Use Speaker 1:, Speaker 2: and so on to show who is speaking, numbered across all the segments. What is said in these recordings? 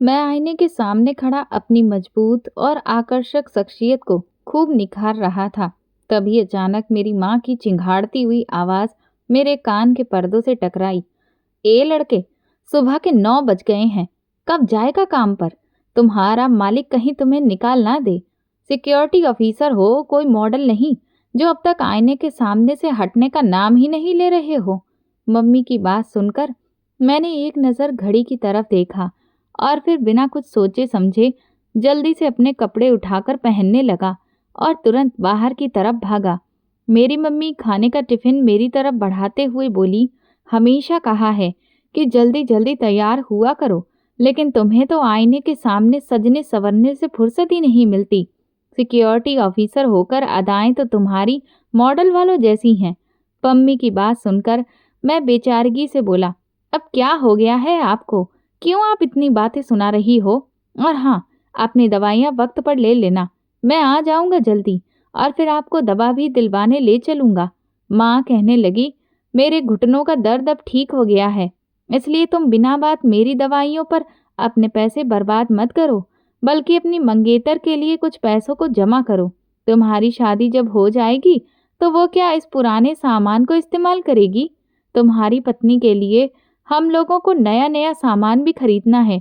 Speaker 1: मैं आईने के सामने खड़ा अपनी मजबूत और आकर्षक शख्सियत को खूब निखार रहा था। तभी अचानक मेरी माँ की चिंघाड़ती हुई आवाज मेरे कान के पर्दों से टकराई। ए लड़के, सुबह के 9 बज गए हैं। कब जाएगा काम पर? तुम्हारा मालिक कहीं तुम्हें निकाल ना दे। सिक्योरिटी ऑफिसर हो, कोई मॉडल नहीं जो अब तक आईने के सामने से हटने का नाम ही नहीं ले रहे हो। मम्मी की बात सुनकर मैंने एक नज़र घड़ी की तरफ देखा और फिर बिना कुछ सोचे समझे जल्दी से अपने कपड़े उठाकर पहनने लगा और तुरंत बाहर की तरफ भागा। मेरी मम्मी खाने का टिफिन मेरी तरफ बढ़ाते हुए बोली, हमेशा कहा है कि जल्दी जल्दी तैयार हुआ करो, लेकिन तुम्हें तो आईने के सामने सजने संवरने से फुर्सत ही नहीं मिलती। सिक्योरिटी ऑफिसर होकर अदाएं तो तुम्हारी मॉडल वालों जैसी हैं। पम्मी की बात सुनकर मैं बेचारगी से बोला, अब क्या हो गया है आपको? क्यों आप इतनी बातें सुना रही हो? और हाँ, अपनी दवाइयाँ वक्त पर ले लेना। मैं आ जाऊंगा जल्दी और फिर आपको दवा भी दिलवाने ले चलूंगा। माँ कहने लगी, मेरे घुटनों का दर्द अब ठीक हो गया है, इसलिए तुम बिना बात मेरी दवाइयों पर अपने पैसे बर्बाद मत करो, बल्कि अपनी मंगेतर के लिए कुछ पैसों को जमा करो। तुम्हारी शादी जब हो जाएगी तो वो क्या इस पुराने सामान को इस्तेमाल करेगी? तुम्हारी पत्नी के लिए हम लोगों को नया नया सामान भी खरीदना है।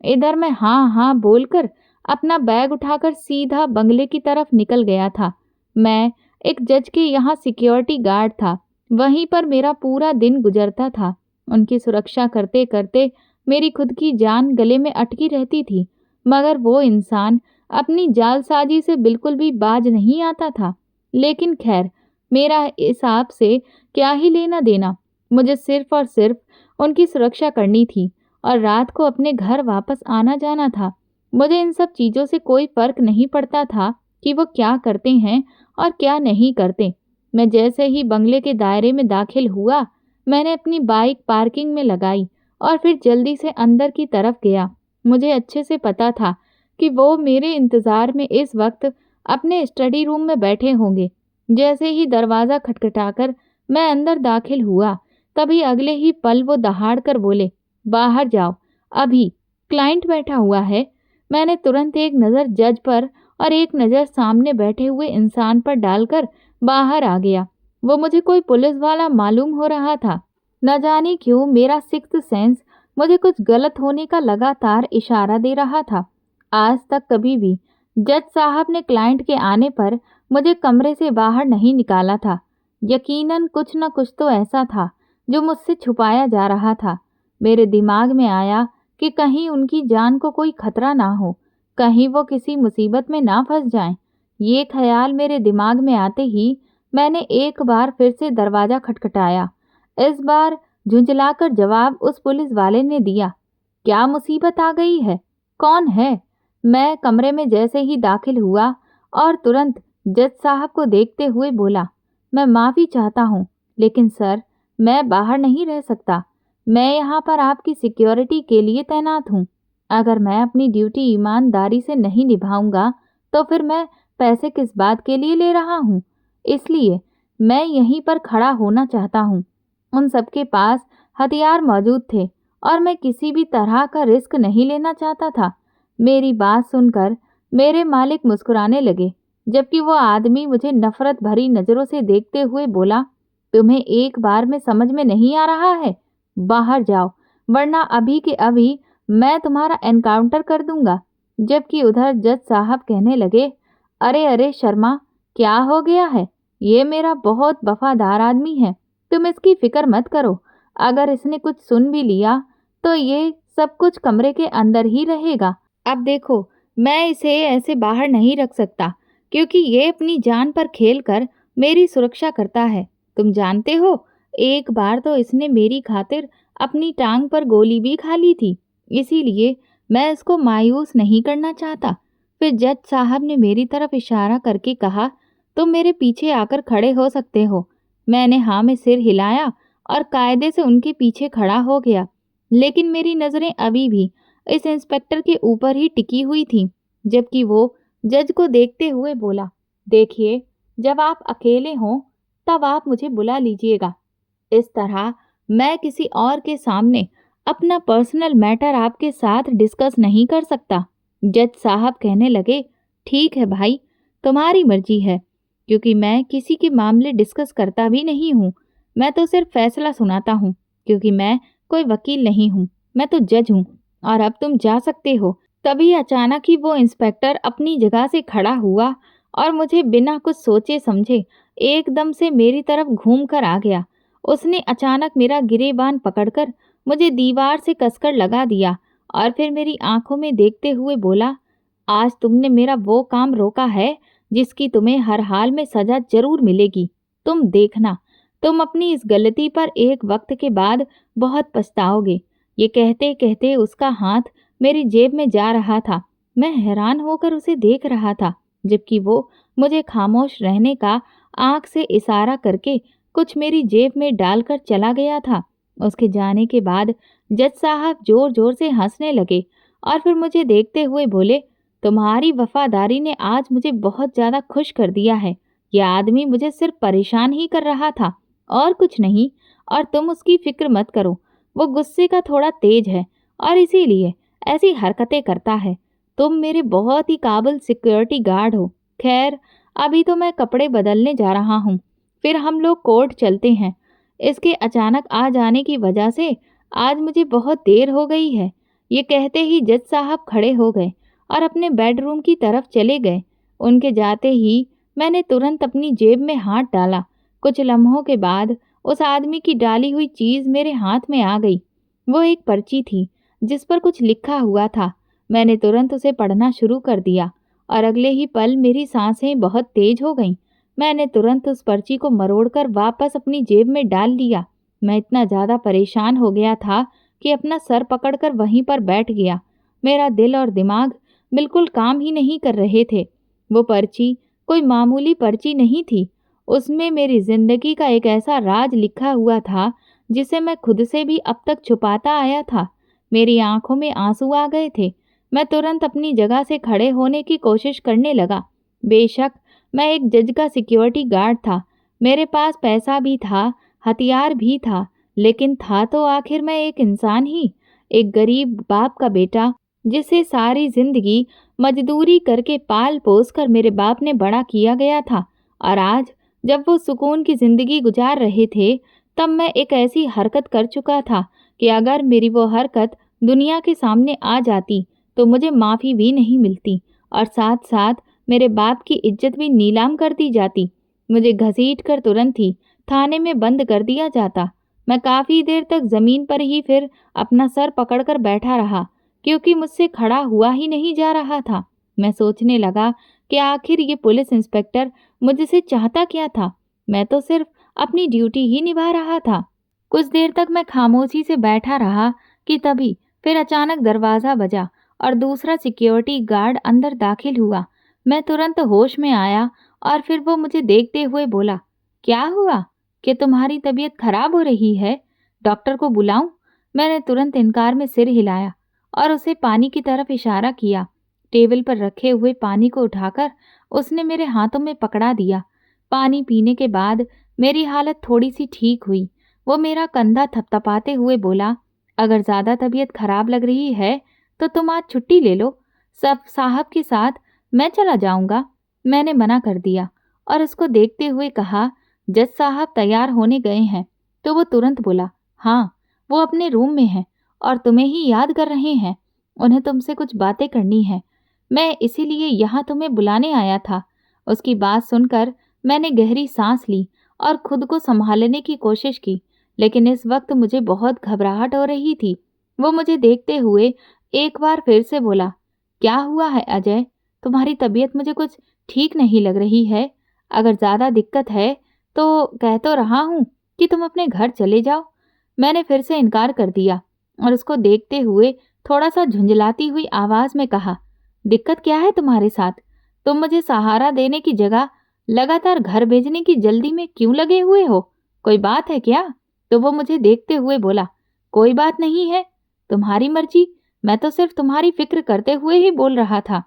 Speaker 1: इधर मैं हाँ हाँ बोलकर अपना बैग उठाकर सीधा बंगले की तरफ निकल गया था। मैं एक जज के यहाँ सिक्योरिटी गार्ड था। वहीं पर मेरा पूरा दिन गुजरता था। उनकी सुरक्षा करते करते मेरी खुद की जान गले में अटकी रहती थी, मगर वो इंसान अपनी जालसाजी से बिल्कुल भी बाज नहीं आता था। लेकिन खैर, मेरा हिसाब से क्या ही लेना देना। मुझे सिर्फ और सिर्फ उनकी सुरक्षा करनी थी और रात को अपने घर वापस आना जाना था। मुझे इन सब चीज़ों से कोई फर्क नहीं पड़ता था कि वो क्या करते हैं और क्या नहीं करते। मैं जैसे ही बंगले के दायरे में दाखिल हुआ, मैंने अपनी बाइक पार्किंग में लगाई और फिर जल्दी से अंदर की तरफ गया। मुझे अच्छे से पता था कि वो मेरे इंतज़ार में इस वक्त अपने स्टडी रूम में बैठे होंगे। जैसे ही दरवाज़ा खटखटाकर मैं अंदर दाखिल हुआ, तभी अगले ही पल वो दहाड़ कर बोले, बाहर जाओ, अभी क्लाइंट बैठा हुआ है। मैंने तुरंत एक नज़र जज पर और एक नज़र सामने बैठे हुए इंसान पर डालकर बाहर आ गया। वो मुझे कोई पुलिस वाला मालूम हो रहा था। न जाने क्यों मेरा सिक्स्थ सेंस मुझे कुछ गलत होने का लगातार इशारा दे रहा था। आज तक कभी भी जज साहब ने क्लाइंट के आने पर मुझे कमरे से बाहर नहीं निकाला था। यकीनन कुछ न कुछ तो ऐसा था जो मुझसे छुपाया जा रहा था। मेरे दिमाग में आया कि कहीं उनकी जान को कोई खतरा ना हो, कहीं वो किसी मुसीबत में ना फंस जाएं। ये ख्याल मेरे दिमाग में आते ही मैंने एक बार फिर से दरवाज़ा खटखटाया। इस बार झुंझलाकर जवाब उस पुलिस वाले ने दिया, क्या मुसीबत आ गई है? कौन है? मैं कमरे में जैसे ही दाखिल हुआ और तुरंत जज साहब को देखते हुए बोला, मैं माफ़ी चाहता हूँ, लेकिन सर, मैं बाहर नहीं रह सकता। मैं यहाँ पर आपकी सिक्योरिटी के लिए तैनात हूँ। अगर मैं अपनी ड्यूटी ईमानदारी से नहीं निभाऊंगा तो फिर मैं पैसे किस बात के लिए ले रहा हूँ? इसलिए मैं यहीं पर खड़ा होना चाहता हूँ। उन सबके पास हथियार मौजूद थे और मैं किसी भी तरह का रिस्क नहीं लेना चाहता था। मेरी बात सुनकर मेरे मालिक मुस्कुराने लगे, जबकि वो आदमी मुझे नफरत भरी नज़रों से देखते हुए बोला, तुम्हें एक बार में समझ में नहीं आ रहा है? बाहर जाओ, वरना अभी के अभी मैं तुम्हारा एनकाउंटर कर दूंगा। जबकि उधर जज साहब कहने लगे, अरे अरे शर्मा, क्या हो गया है? ये मेरा बहुत वफादार आदमी है, तुम इसकी फिक्र मत करो। अगर इसने कुछ सुन भी लिया तो ये सब कुछ कमरे के अंदर ही रहेगा। अब देखो, मैं इसे ऐसे बाहर नहीं रख सकता, क्योंकि ये अपनी जान पर खेलकर मेरी सुरक्षा करता है। तुम जानते हो, एक बार तो इसने मेरी खातिर अपनी टांग पर गोली भी खा ली थी, इसीलिए मैं इसको मायूस नहीं करना चाहता। फिर जज साहब ने मेरी तरफ इशारा करके कहा, तुम मेरे पीछे आकर खड़े हो सकते हो। मैंने हाँ में सिर हिलाया और कायदे से उनके पीछे खड़ा हो गया, लेकिन मेरी नज़रें अभी भी इस इंस्पेक्टर के ऊपर ही टिकी हुई थीं। जबकि वो जज को देखते हुए बोला, देखिए, जब आप अकेले हों तब आप मुझे बुला लीजिएगा। इस तरह मैं किसी और के सामने अपना पर्सनल मैटर आपके साथ डिस्कस नहीं कर सकता। जज साहब कहने लगे, ठीक है भाई, तुम्हारी मर्जी है, क्योंकि मैं किसी के मामले डिस्कस करता भी नहीं हूँ। मैं तो सिर्फ फैसला सुनाता हूँ, क्योंकि मैं कोई वकील नहीं हूँ, मैं तो जज हूँ। और अब तुम जा सकते हो। तभी अचानक ही वो इंस्पेक्टर अपनी जगह से खड़ा हुआ और मुझे बिना कुछ सोचे समझे एकदम से मेरी तरफ घूम कर आ गया। उसने अचानक मेरा गिरेबान पकड़कर मुझे दीवार से कसकर लगा दिया और फिर मेरी आंखों में देखते हुए बोला, आज तुमने मेरा वो काम रोका है जिसकी तुम्हें हर हाल में सजा जरूर मिलेगी। तुम देखना, तुम अपनी इस गलती पर एक वक्त के बाद बहुत पछताओगे। ये कहते कहते उसका हाथ मेरी जेब में जा रहा था। मैं हैरान होकर उसे देख रहा था, जबकि वो मुझे खामोश रहने का आंख से इशारा करके कुछ मेरी जेब में डालकर चला गया था। उसके जाने के बाद जज साहब जोर जोर से हंसने लगे और फिर मुझे देखते हुए बोले, तुम्हारी वफादारी ने आज मुझे बहुत ज्यादा खुश कर दिया है। यह आदमी मुझे सिर्फ परेशान ही कर रहा था और कुछ नहीं, और तुम उसकी फिक्र मत करो। वो गुस्से का थोड़ा तेज है और इसीलिए ऐसी हरकतें करता है। तुम मेरे बहुत ही काबिल सिक्योरिटी गार्ड हो। खैर, अभी तो मैं कपड़े बदलने जा रहा हूँ, फिर हम लोग कोर्ट चलते हैं। इसके अचानक आ जाने की वजह से आज मुझे बहुत देर हो गई है। ये कहते ही जज साहब खड़े हो गए और अपने बेडरूम की तरफ चले गए। उनके जाते ही मैंने तुरंत अपनी जेब में हाथ डाला। कुछ लम्हों के बाद उस आदमी की डाली हुई चीज मेरे हाथ में आ गई। वो एक पर्ची थी जिस पर कुछ लिखा हुआ था। मैंने तुरंत उसे पढ़ना शुरू कर दिया और अगले ही पल मेरी सांसें बहुत तेज हो गईं। मैंने तुरंत उस पर्ची को मरोड़कर वापस अपनी जेब में डाल लिया। मैं इतना ज्यादा परेशान हो गया था कि अपना सर पकड़कर वहीं पर बैठ गया। मेरा दिल और दिमाग बिल्कुल काम ही नहीं कर रहे थे। वो पर्ची कोई मामूली पर्ची नहीं थी। उसमें मेरी जिंदगी का एक ऐसा राज लिखा हुआ था जिसे मैं खुद से भी अब तक छुपाता आया था। मेरी आंखों में आंसू आ गए थे। मैं तुरंत अपनी जगह से खड़े होने की कोशिश करने लगा। बेशक मैं एक जज का सिक्योरिटी गार्ड था, मेरे पास पैसा भी था, हथियार भी था, लेकिन था तो आखिर मैं एक इंसान ही, एक गरीब बाप का बेटा, जिसे सारी जिंदगी मजदूरी करके पाल पोस कर मेरे बाप ने बड़ा किया गया था। और आज जब वो सुकून की जिंदगी गुजार रहे थे, तब मैं एक ऐसी हरकत कर चुका था कि अगर मेरी वो हरकत दुनिया के सामने आ जाती तो मुझे माफ़ी भी नहीं मिलती और साथ साथ मेरे बाप की इज्जत भी नीलाम कर दी जाती। मुझे घसीट कर तुरंत ही थाने में बंद कर दिया जाता। मैं काफ़ी देर तक ज़मीन पर ही फिर अपना सर पकड़कर बैठा रहा, क्योंकि मुझसे खड़ा हुआ ही नहीं जा रहा था। मैं सोचने लगा कि आखिर ये पुलिस इंस्पेक्टर मुझसे चाहता क्या था। मैं तो सिर्फ अपनी ड्यूटी ही निभा रहा था। कुछ देर तक मैं खामोशी से बैठा रहा कि तभी फिर अचानक दरवाज़ा बजा और दूसरा सिक्योरिटी गार्ड अंदर दाखिल हुआ। मैं तुरंत होश में आया और फिर वो मुझे देखते हुए बोला, क्या हुआ? कि तुम्हारी तबीयत खराब हो रही है? डॉक्टर को बुलाऊं? मैंने तुरंत इनकार में सिर हिलाया और उसे पानी की तरफ इशारा किया। टेबल पर रखे हुए पानी को उठाकर उसने मेरे हाथों में पकड़ा दिया। पानी पीने के बाद मेरी हालत थोड़ी सी ठीक हुई। वो मेरा कंधा थपथपाते हुए बोला, अगर ज़्यादा तबीयत खराब लग रही है तो तुम आज छुट्टी ले लो, सब साहब के साथ मैं चला जाऊंगा। मैंने मना कर दिया और उसको देखते हुए कहा, जज साहब तैयार होने गए हैं। तो वो तुरंत बोला, हाँ, वो अपने रूम में हैं और तुम्हें ही याद कर रहे हैं। उन्हें तुमसे कुछ बातें करनी है। मैं इसीलिए यहाँ तुम्हें बुलाने आया था। उसकी बात सुनकर मैंने गहरी सांस ली और खुद को संभालने की कोशिश की, लेकिन इस वक्त मुझे बहुत घबराहट हो रही थी। वो मुझे देखते हुए एक बार फिर से बोला, क्या हुआ है अजय? तुम्हारी तबीयत मुझे कुछ ठीक नहीं लग रही है। अगर ज़्यादा दिक्कत है तो कह तो रहा हूँ कि तुम अपने घर चले जाओ। मैंने फिर से इनकार कर दिया और उसको देखते हुए थोड़ा सा झुंझलाती हुई आवाज़ में कहा, दिक्कत क्या है तुम्हारे साथ? तुम मुझे सहारा देने की जगह लगातार घर भेजने की जल्दी में क्यों लगे हुए हो? कोई बात है क्या? तो वो मुझे देखते हुए बोला, कोई बात नहीं है, तुम्हारी मर्जी। मैं तो सिर्फ तुम्हारी फिक्र करते हुए ही बोल रहा था।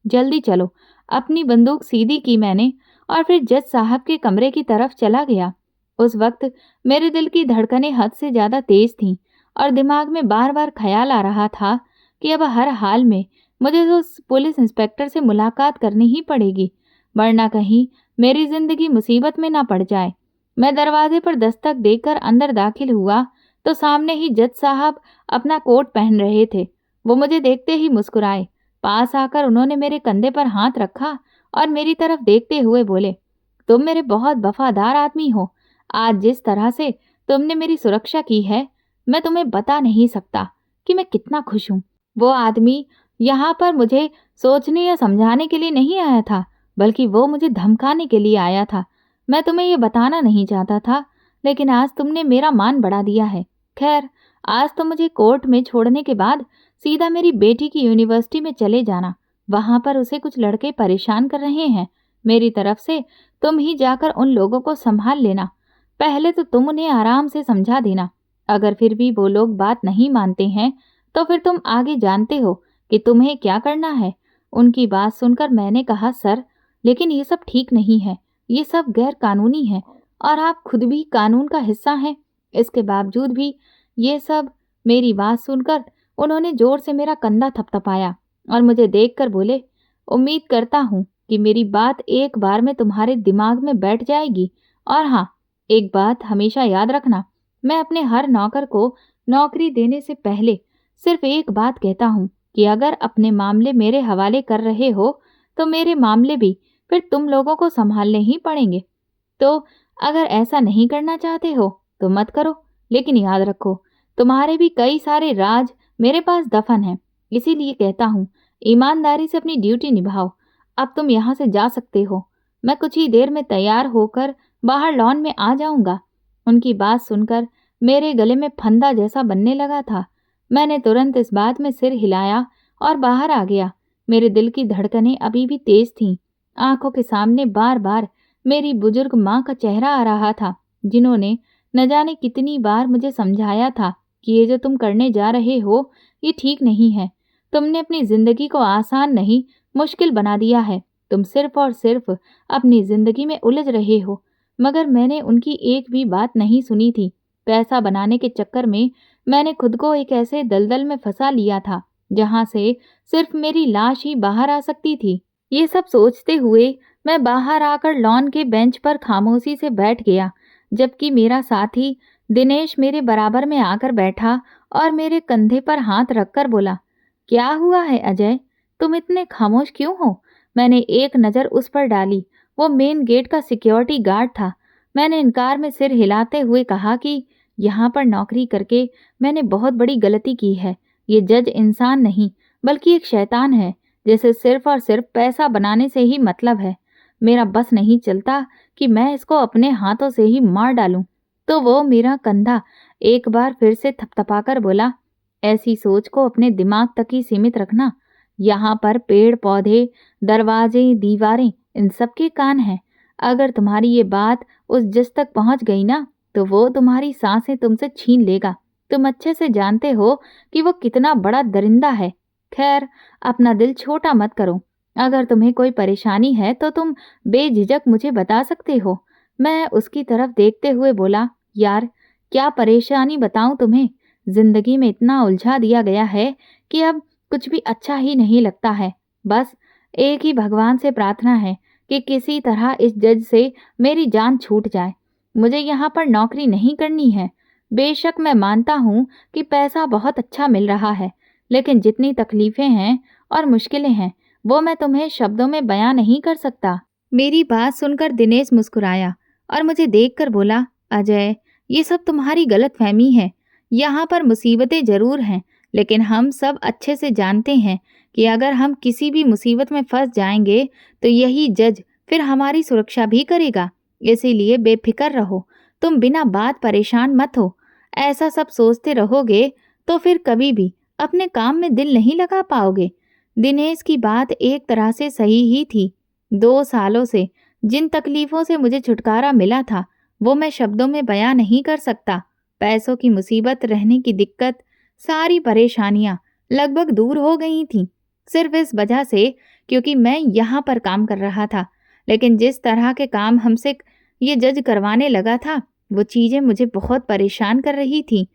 Speaker 1: जल्दी चलो। अपनी बंदूक सीधी की मैंने और फिर जज साहब के कमरे की तरफ चला गया। उस वक्त मेरे दिल की धड़कनें हद से ज्यादा तेज थीं और दिमाग में बार बार ख्याल आ रहा था कि अब हर हाल में मुझे तो उस पुलिस इंस्पेक्टर से मुलाकात करनी ही पड़ेगी, वरना कहीं मेरी जिंदगी मुसीबत में ना पड़ जाए। मैं दरवाजे पर दस्तक देकर अंदर दाखिल हुआ तो सामने ही जज साहब अपना कोट पहन रहे थे। वो मुझे देखते ही मुस्कुराए। पास आकर उन्होंने मेरे कंधे पर हाथ रखा और मेरी तरफ देखते हुए बोले, तुम मेरे बहुत वफादार आदमी हो। आज जिस तरह से तुमने मेरी सुरक्षा की है, मैं तुम्हें बता नहीं सकता कि मैं कितना खुश हूँ। वो आदमी यहाँ पर मुझे सोचने या समझाने के लिए नहीं आया था, बल्कि वो मुझे धमकाने के लिए आया था। मैं तुम्हें ये बताना नहीं चाहता था, लेकिन आज तुमने मेरा मान बढ़ा दिया है। खैर, आज तो मुझे कोर्ट में छोड़ने के बाद सीधा मेरी बेटी की यूनिवर्सिटी में चले जाना। वहां पर उसे कुछ लड़के परेशान कर रहे हैं। मेरी तरफ से तुम ही जाकर उन लोगों को संभाल लेना। पहले तो तुम उन्हें आराम से समझा देना। अगर फिर भी वो लोग बात नहीं मानते हैं तो फिर तुम आगे जानते हो कि तुम्हें क्या करना है। उनकी बात सुनकर मैंने कहा, सर, लेकिन ये सब ठीक नहीं है। ये सब गैर कानूनी है और आप खुद भी कानून का हिस्सा हैं। इसके बावजूद भी ये सब। मेरी बात सुनकर उन्होंने जोर से मेरा कंधा थपथपाया और मुझे देखकर बोले, उम्मीद करता हूँ कि मेरी बात एक बार में तुम्हारे दिमाग में बैठ जाएगी। और हाँ, एक बात हमेशा याद रखना, मैं अपने हर नौकर को नौकरी देने से पहले सिर्फ एक बात कहता हूँ कि अगर अपने मामले मेरे हवाले कर रहे हो तो मेरे मामले भी फिर तुम लोगों को संभालने ही पड़ेंगे। तो अगर ऐसा नहीं करना चाहते हो तो मत करो, लेकिन याद रखो, तुम्हारे भी कई सारे राज मेरे पास दफन हैं। इसीलिए कहता हूँ, ईमानदारी से अपनी ड्यूटी निभाओ। अब तुम यहाँ से जा सकते हो। मैं कुछ ही देर में तैयार होकर बाहर लॉन में आ जाऊंगा। उनकी बात सुनकर मेरे गले में फंदा जैसा बनने लगा था। मैंने तुरंत इस बात में सिर हिलाया और बाहर आ गया। मेरे दिल की धड़कनें अभी भी तेज थीं। आंखों के सामने बार बार मेरी बुजुर्ग माँ का चेहरा आ रहा था, जिन्होंने न जाने कितनी बार मुझे समझाया था कि ये जो तुम करने जा रहे हो ये ठीक नहीं है। तुमने अपनी जिंदगी को आसान नहीं, मुश्किल बना दिया है। तुम सिर्फ और सिर्फ अपनी जिंदगी में उलझ रहे हो। मगर मैंने उनकी एक भी बात नहीं सुनी थी। पैसा बनाने के चक्कर में मैंने खुद को एक ऐसे दलदल में फंसा लिया था जहां से सिर्फ मेरी लाश ही बाहर आ सकती थी। ये सब सोचते हुए मैं बाहर आकर लॉन के बेंच पर खामोशी से बैठ गया, जबकि मेरा साथी दिनेश मेरे बराबर में आकर बैठा और मेरे कंधे पर हाथ रखकर बोला, क्या हुआ है अजय, तुम इतने खामोश क्यों हो? मैंने एक नज़र उस पर डाली। वो मेन गेट का सिक्योरिटी गार्ड था। मैंने इनकार में सिर हिलाते हुए कहा कि यहाँ पर नौकरी करके मैंने बहुत बड़ी गलती की है। ये जज इंसान नहीं बल्कि एक शैतान है, जिसे सिर्फ और सिर्फ पैसा बनाने से ही मतलब है। मेरा बस नहीं चलता कि मैं इसको अपने हाथों से ही मार डालूं। तो वो मेरा कंधा एक बार फिर से थपथपाकर बोला, ऐसी सोच को अपने दिमाग तक ही सीमित रखना। यहाँ पर पेड़ पौधे, दरवाजे, दीवारें, इन सब के कान हैं। अगर तुम्हारी ये बात उस जज तक पहुंच गई ना, तो वो तुम्हारी सांसें तुमसे छीन लेगा। तुम अच्छे से जानते हो कि वो कितना बड़ा दरिंदा है। खैर, अपना दिल छोटा मत करो। अगर तुम्हें कोई परेशानी है तो तुम बेझिझक मुझे बता सकते हो। मैं उसकी तरफ देखते हुए बोला, यार, क्या परेशानी बताऊं तुम्हें? जिंदगी में इतना उलझा दिया गया है कि अब कुछ भी अच्छा ही नहीं लगता है। बस एक ही भगवान से प्रार्थना है कि किसी तरह इस जज से मेरी जान छूट जाए। मुझे यहाँ पर नौकरी नहीं करनी है। बेशक मैं मानता हूँ कि पैसा बहुत अच्छा मिल रहा है, लेकिन जितनी तकलीफें हैं और मुश्किलें हैं वो मैं तुम्हें शब्दों में बयां नहीं कर सकता। मेरी बात सुनकर दिनेश मुस्कुराया और मुझे देखकर बोला, अजय, ये सब तुम्हारी गलतफहमी है। यहाँ पर मुसीबतें जरूर हैं, लेकिन हम सब अच्छे से जानते हैं कि अगर हम किसी भी मुसीबत में फंस जाएंगे तो यही जज फिर हमारी सुरक्षा भी करेगा। इसीलिए बेफिक्र रहो, तुम बिना बात परेशान मत हो। ऐसा सब सोचते रहोगे तो फिर कभी भी अपने काम में दिल नहीं लगा पाओगे। दिनेश की बात एक तरह से सही ही थी। 2 सालों से जिन तकलीफों से मुझे छुटकारा मिला था वो मैं शब्दों में बयां नहीं कर सकता। पैसों की मुसीबत, रहने की दिक्कत, सारी परेशानियां लगभग दूर हो गई थीं, सिर्फ इस वजह से क्योंकि मैं यहाँ पर काम कर रहा था। लेकिन जिस तरह के काम हमसे ये जज करवाने लगा था वो चीज़ें मुझे बहुत परेशान कर रही थी।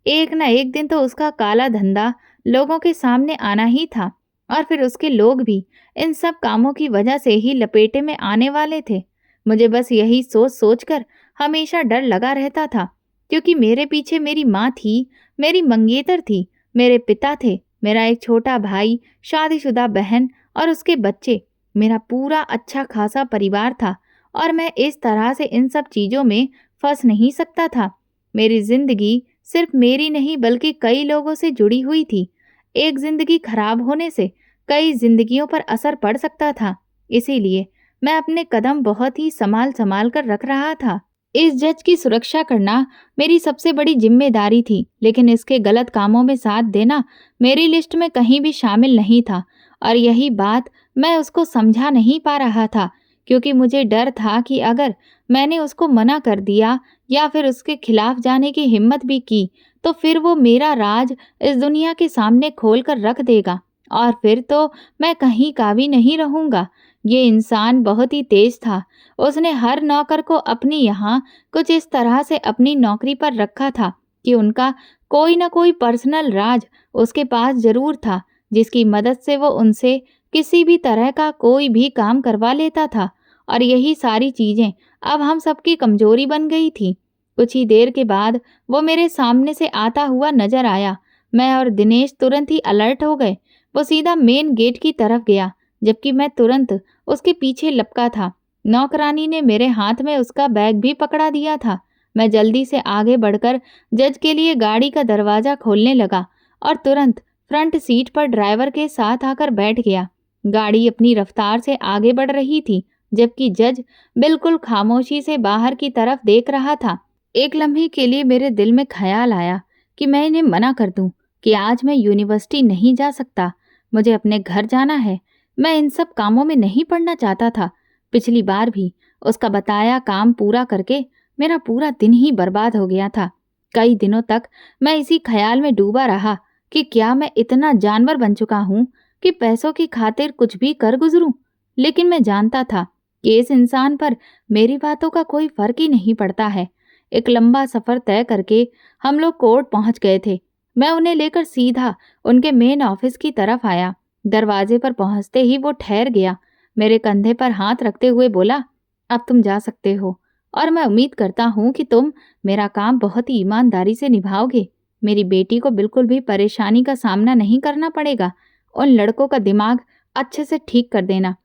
Speaker 1: एक ना एक दिन तो उसका काला धंधा लोगों के सामने आना ही था, और फिर उसके लोग भी इन सब कामों की वजह से ही लपेटे में आने वाले थे। मुझे बस यही सोच सोच कर हमेशा डर लगा रहता था, क्योंकि मेरे पीछे मेरी माँ थी, मेरी मंगेतर थी, मेरे पिता थे, मेरा एक छोटा भाई, शादीशुदा बहन और उसके बच्चे, मेरा पूरा अच्छा खासा परिवार था। और मैं इस तरह से इन सब चीज़ों में फंस नहीं सकता था। मेरी जिंदगी सिर्फ मेरी नहीं बल्कि कई लोगों से जुड़ी हुई थी। एक जिंदगी खराब होने से कई जिंदगियों पर असर पड़ सकता था। इसीलिए मैं अपने कदम बहुत ही संभाल संभाल कर रख रहा था। इस जज की सुरक्षा करना मेरी सबसे बड़ी जिम्मेदारी थी, लेकिन इसके गलत कामों में साथ देना मेरी लिस्ट में कहीं भी शामिल नहीं था। और यही बात मैं उसको समझा नहीं पा रहा था, क्योंकि मुझे डर था कि अगर मैंने उसको मना कर दिया या फिर उसके खिलाफ जाने की हिम्मत भी की, तो फिर वो मेरा राज इस दुनिया के सामने खोल कर रख देगा, और फिर तो मैं कहीं का भी नहीं रहूंगा। ये इंसान बहुत ही तेज था। उसने हर नौकर को अपनी यहाँ कुछ इस तरह से अपनी नौकरी पर रखा था कि उनका कोई ना कोई पर्सनल राज उसके पास जरूर था, जिसकी मदद से वो उनसे किसी भी तरह का कोई भी काम करवा लेता था। और यही सारी चीजें अब हम सबकी कमजोरी बन गई थी। कुछ ही देर के बाद वो मेरे सामने से आता हुआ नजर आया। मैं और दिनेश तुरंत ही अलर्ट हो गए। वो सीधा मेन गेट की तरफ गया, जबकि मैं तुरंत उसके पीछे लपका था। नौकरानी ने मेरे हाथ में उसका बैग भी पकड़ा दिया था। मैं जल्दी से आगे बढ़कर जज के लिए गाड़ी का दरवाजा खोलने लगा और तुरंत फ्रंट सीट पर ड्राइवर के साथ आकर बैठ गया। गाड़ी अपनी रफ्तार से आगे बढ़ रही थी, जबकि जज बिल्कुल खामोशी से बाहर की तरफ देख रहा था। एक लम्हे के लिए मेरे दिल में ख्याल आया कि मैं इन्हें मना कर दूं कि आज मैं यूनिवर्सिटी नहीं जा सकता, मुझे अपने घर जाना है। मैं इन सब कामों में नहीं पड़ना चाहता था। पिछली बार भी उसका बताया काम पूरा करके मेरा पूरा दिन ही बर्बाद हो गया था। कई दिनों तक मैं इसी ख्याल में डूबा रहा कि क्या मैं इतना जानवर बन चुका हूँ कि पैसों की खातिर कुछ भी कर गुजरूं। लेकिन मैं जानता था कि इस इंसान पर मेरी बातों का कोई फर्क ही नहीं पड़ता है। एक लंबा सफर तय करके हम लोग कोर्ट पहुंच गए थे। मैं उन्हें लेकर सीधा उनके मेन ऑफिस की तरफ आया। दरवाजे पर पहुंचते ही वो ठहर गया, मेरे कंधे पर हाथ रखते हुए बोला, अब तुम जा सकते हो, और मैं उम्मीद करता हूँ कि तुम मेरा काम बहुत ही ईमानदारी से निभाओगे। मेरी बेटी को बिल्कुल भी परेशानी का सामना नहीं करना पड़ेगा। उन लड़कों का दिमाग अच्छे से ठीक कर देना।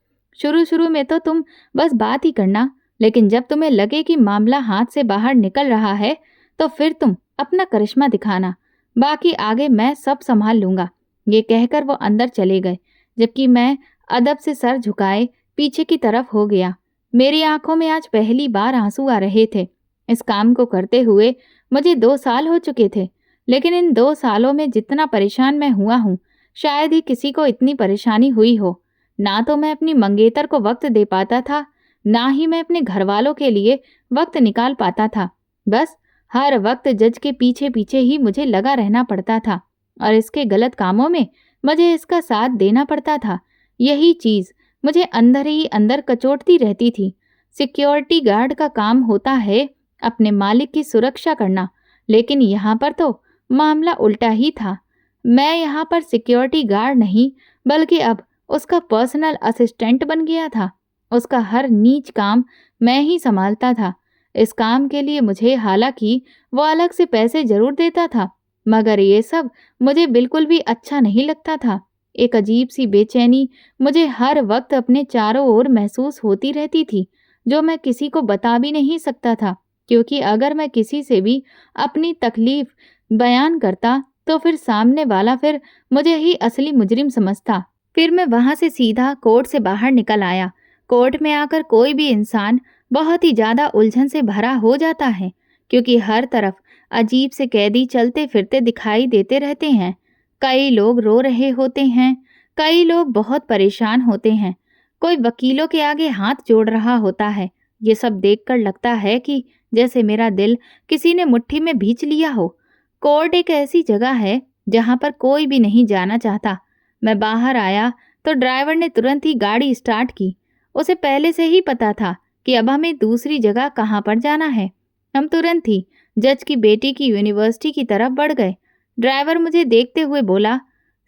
Speaker 1: शुरू शुरू में तो तुम बस बात ही करना, लेकिन जब तुम्हें लगे कि मामला हाथ से बाहर निकल रहा है, तो फिर तुम अपना करिश्मा दिखाना। बाकी आगे मैं सब संभाल लूंगा। ये कहकर वो अंदर चले गए, जबकि मैं अदब से सर झुकाए पीछे की तरफ हो गया। मेरी आंखों में आज पहली बार आंसू आ रहे थे। इस काम को करते हुए मुझे 2 साल हो चुके थे, लेकिन इन 2 सालों में जितना परेशान मैं हुआ हूँ, शायद ही किसी को इतनी परेशानी हुई हो। ना तो मैं अपनी मंगेतर को वक्त दे पाता था, ना ही मैं अपने घर वालों के लिए वक्त निकाल पाता था। बस हर वक्त जज के पीछे पीछे ही मुझे लगा रहना पड़ता था, और इसके गलत कामों में मुझे इसका साथ देना पड़ता था। यही चीज मुझे अंदर ही अंदर कचोटती रहती थी। सिक्योरिटी गार्ड का काम होता है अपने मालिक की सुरक्षा करना, लेकिन यहाँ पर तो मामला उल्टा ही था। मैं यहाँ पर सिक्योरिटी गार्ड नहीं, बल्कि अब उसका पर्सनल असिस्टेंट बन गया था। उसका हर नीच काम मैं ही संभालता था। इस काम के लिए मुझे हालांकि वो अलग से पैसे जरूर देता था, मगर ये सब मुझे बिल्कुल भी अच्छा नहीं लगता था। एक अजीब सी बेचैनी मुझे हर वक्त अपने चारों ओर महसूस होती रहती थी, जो मैं किसी को बता भी नहीं सकता था, क्योंकि अगर मैं किसी से भी अपनी तकलीफ बयान करता तो फिर सामने वाला फिर मुझे ही असली मुजरिम समझता। फिर मैं वहां से सीधा कोर्ट से बाहर निकल आया। कोर्ट में आकर कोई भी इंसान बहुत ही ज्यादा उलझन से भरा हो जाता है, क्योंकि हर तरफ अजीब से कैदी चलते फिरते दिखाई देते रहते हैं। कई लोग रो रहे होते हैं, कई लोग बहुत परेशान होते हैं, कोई वकीलों के आगे हाथ जोड़ रहा होता है। ये सब देखकर लगता है कि जैसे मेरा दिल किसी ने मुट्ठी में भींच लिया हो। कोर्ट एक ऐसी जगह है जहां पर कोई भी नहीं जाना चाहता। मैं बाहर आया तो ड्राइवर ने तुरंत ही गाड़ी स्टार्ट की। उसे पहले से ही पता था कि अब हमें दूसरी जगह कहाँ पर जाना है। हम तुरंत ही जज की बेटी की यूनिवर्सिटी की तरफ बढ़ गए। ड्राइवर मुझे देखते हुए बोला,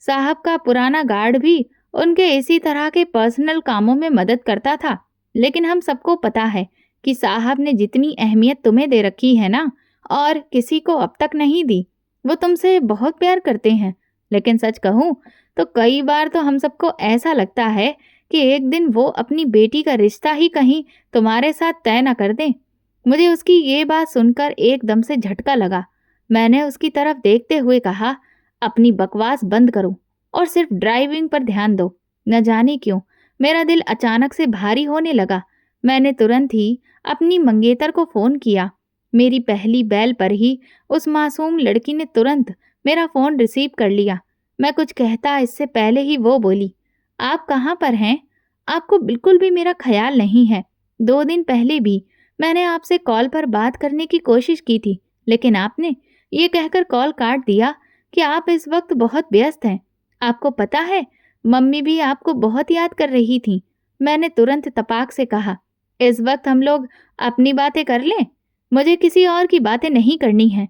Speaker 1: साहब का पुराना गार्ड भी उनके इसी तरह के पर्सनल कामों में मदद करता था। लेकिन हम सबको पता है कि साहब ने जितनी अहमियत तुम्हें दे रखी है ना, और किसी को अब तक नहीं दी। वो तुमसे बहुत प्यार करते हैं। लेकिन सच कहूँ तो कई बार तो हम सबको ऐसा लगता है कि एक दिन वो अपनी बेटी का रिश्ता ही कहीं तुम्हारे साथ तय न कर दें। मुझे उसकी ये बात सुनकर एकदम से झटका लगा। मैंने उसकी तरफ देखते हुए कहा, अपनी बकवास बंद करो और सिर्फ ड्राइविंग पर ध्यान दो। न जाने क्यों मेरा दिल अचानक से भारी होने लगा। मैंने तुरंत ही अपनी मंगेतर को फोन किया। मेरी पहली बैल पर ही उस मासूम लड़की ने तुरंत मेरा फोन रिसीव कर लिया। मैं कुछ कहता इससे पहले ही वो बोली, आप कहाँ पर हैं? आपको बिल्कुल भी मेरा ख्याल नहीं है। 2 दिन पहले भी मैंने आपसे कॉल पर बात करने की कोशिश की थी, लेकिन आपने ये कहकर कॉल काट दिया कि आप इस वक्त बहुत व्यस्त हैं। आपको पता है, मम्मी भी आपको बहुत याद कर रही थी। मैंने तुरंत तपाक से कहा, इस वक्त हम लोग अपनी बातें कर लें। मुझे किसी और की बातें नहीं करनी है।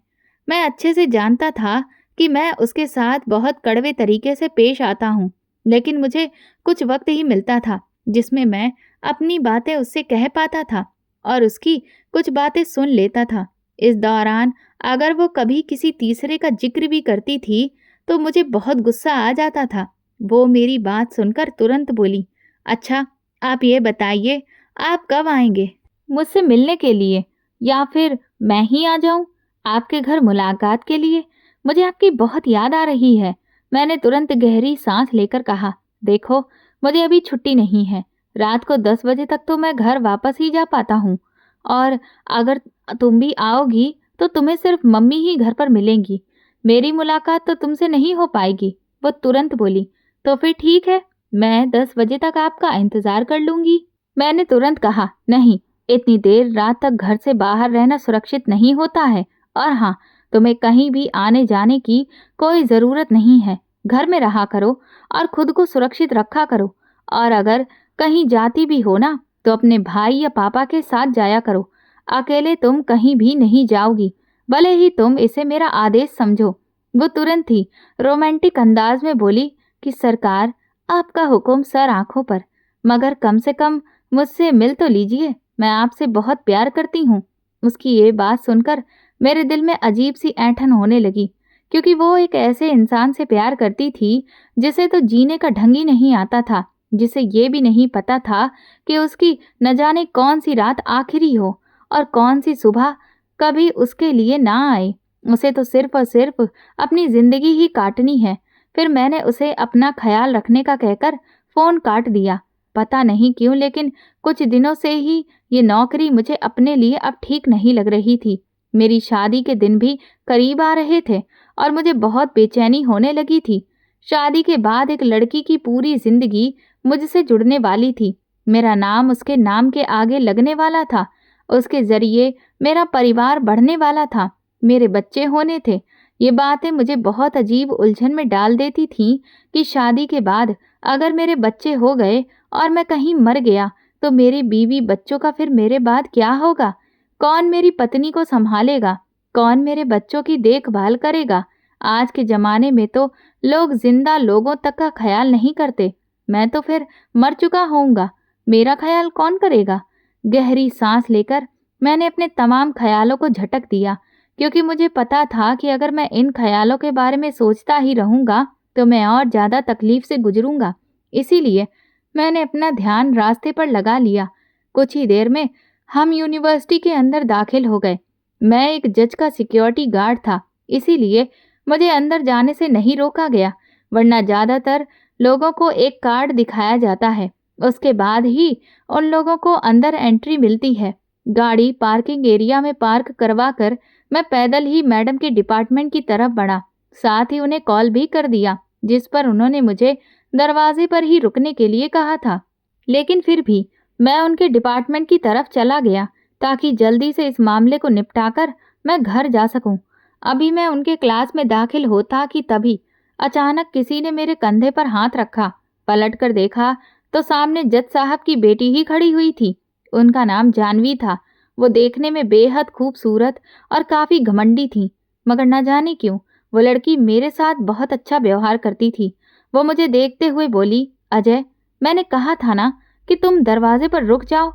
Speaker 1: मैं अच्छे से जानता था कि मैं उसके साथ बहुत कड़वे तरीके से पेश आता हूँ, लेकिन मुझे कुछ वक्त ही मिलता था जिसमें मैं अपनी बातें उससे कह पाता था और उसकी कुछ बातें सुन लेता था। इस दौरान अगर वो कभी किसी तीसरे का जिक्र भी करती थी तो मुझे बहुत गुस्सा आ जाता था। वो मेरी बात सुनकर तुरंत बोली, अच्छा आप ये बताइए, आप कब आएंगे मुझसे मिलने के लिए, या फिर मैं ही आ जाऊं आपके घर मुलाकात के लिए? मुझे आपकी बहुत याद आ रही है। मैंने तुरंत गहरी सांस लेकर कहा, देखो मुझे अभी छुट्टी नहीं है। रात को 10 बजे तक तो मैं घर वापस ही जा पाता हूँ, और अगर तुम भी आओगी तो तुम्हें सिर्फ मम्मी ही घर पर मिलेंगी। मेरी मुलाकात तो तुमसे नहीं हो पाएगी। वो तुरंत बोली, तो फिर ठीक है, मैं 10 बजे तक आपका इंतजार कर लूंगी। मैंने तुरंत कहा, नहीं, इतनी देर रात तक घर से बाहर रहना सुरक्षित नहीं होता है। और हाँ, तुम्हें कहीं भी आने जाने की कोई ज़रूरत नहीं है। घर में रहा करो और खुद को सुरक्षित रखा करो। और अगर कहीं जाती भी हो ना, तो अपने भाई या पापा के साथ जाया करो। अकेले तुम कहीं भी नहीं जाओगी, भले ही तुम इसे मेरा आदेश समझो। वो तुरंत ही रोमांटिक अंदाज में बोली कि सरकार, आपका हुक्म सर आंखों पर, मगर कम से कम मुझसे मिल तो लीजिए। मैं आपसे बहुत प्यार करती हूँ। उसकी ये बात सुनकर मेरे दिल में अजीब सी ऐंठन होने लगी, क्योंकि वो एक ऐसे इंसान से प्यार करती थी जिसे तो जीने का ढंग ही नहीं आता था, जिसे ये भी नहीं पता था कि उसकी न जाने कौन सी रात आखिरी हो और कौन सी सुबह कभी उसके लिए ना आए। उसे तो सिर्फ और सिर्फ अपनी जिंदगी ही काटनी है। फिर मैंने उसे अपना ख्याल रखने का कहकर फोन काट दिया। पता नहीं क्यों, लेकिन कुछ दिनों से ही ये नौकरी मुझे अपने लिए अब ठीक नहीं लग रही थी। मेरी शादी के दिन भी करीब आ रहे थे और मुझे बहुत बेचैनी होने लगी थी। शादी के बाद एक लड़की की पूरी जिंदगी मुझसे जुड़ने वाली थी। मेरा नाम उसके नाम के आगे लगने वाला था। उसके जरिए मेरा परिवार बढ़ने वाला था। मेरे बच्चे होने थे। ये बातें मुझे बहुत अजीब उलझन में डाल देती थीं कि शादी के बाद अगर मेरे बच्चे हो गए और मैं कहीं मर गया तो मेरी बीवी बच्चों का फिर मेरे बाद क्या होगा? कौन मेरी पत्नी को संभालेगा? कौन मेरे बच्चों की देखभाल करेगा? आज के जमाने में तो लोग जिंदा लोगों तक का ख्याल नहीं करते। मैं तो फिर मर चुका होऊंगा, मेरा ख्याल कौन करेगा? गहरी सांस लेकर मैंने अपने तमाम ख्यालों को झटक दिया, क्योंकि मुझे पता था कि अगर मैं इन ख्यालों के बारे में सोचता ही रहूंगा तो मैं और ज़्यादा तकलीफ से गुजरूंगा। इसीलिए मैंने अपना ध्यान रास्ते पर लगा लिया। कुछ ही देर में हम यूनिवर्सिटी के अंदर दाखिल हो गए। मैं एक जज का सिक्योरिटी गार्ड था, इसीलिए मुझे अंदर जाने से नहीं रोका गया, वरना ज़्यादातर लोगों को एक कार्ड दिखाया जाता है, उसके बाद ही उन लोगों को अंदर एंट्री मिलती है। गाड़ी पार्किंग एरिया में पार्क करवा कर मैं पैदल ही मैडम के डिपार्टमेंट की तरफ बढ़ा। साथ ही उन्हें कॉल भी कर दिया, जिस पर उन्होंने मुझे दरवाजे पर ही रुकने के लिए कहा था। लेकिन फिर भी मैं उनके डिपार्टमेंट की तरफ चला गया ताकि जल्दी से इस मामले को निपटाकर मैं घर जा सकूं। अभी मैं उनके क्लास में दाखिल होता कि तभी अचानक किसी ने मेरे कंधे पर हाथ रखा। पलट कर देखा तो सामने जज साहब की बेटी ही खड़ी हुई थी। उनका नाम जानवी था। वो देखने में बेहद खूबसूरत और काफ़ी घमंडी थी, मगर न जाने क्यों वो लड़की मेरे साथ बहुत अच्छा व्यवहार करती थी। वो मुझे देखते हुए बोली, अजय, मैंने कहा था ना कि तुम दरवाजे पर रुक जाओ,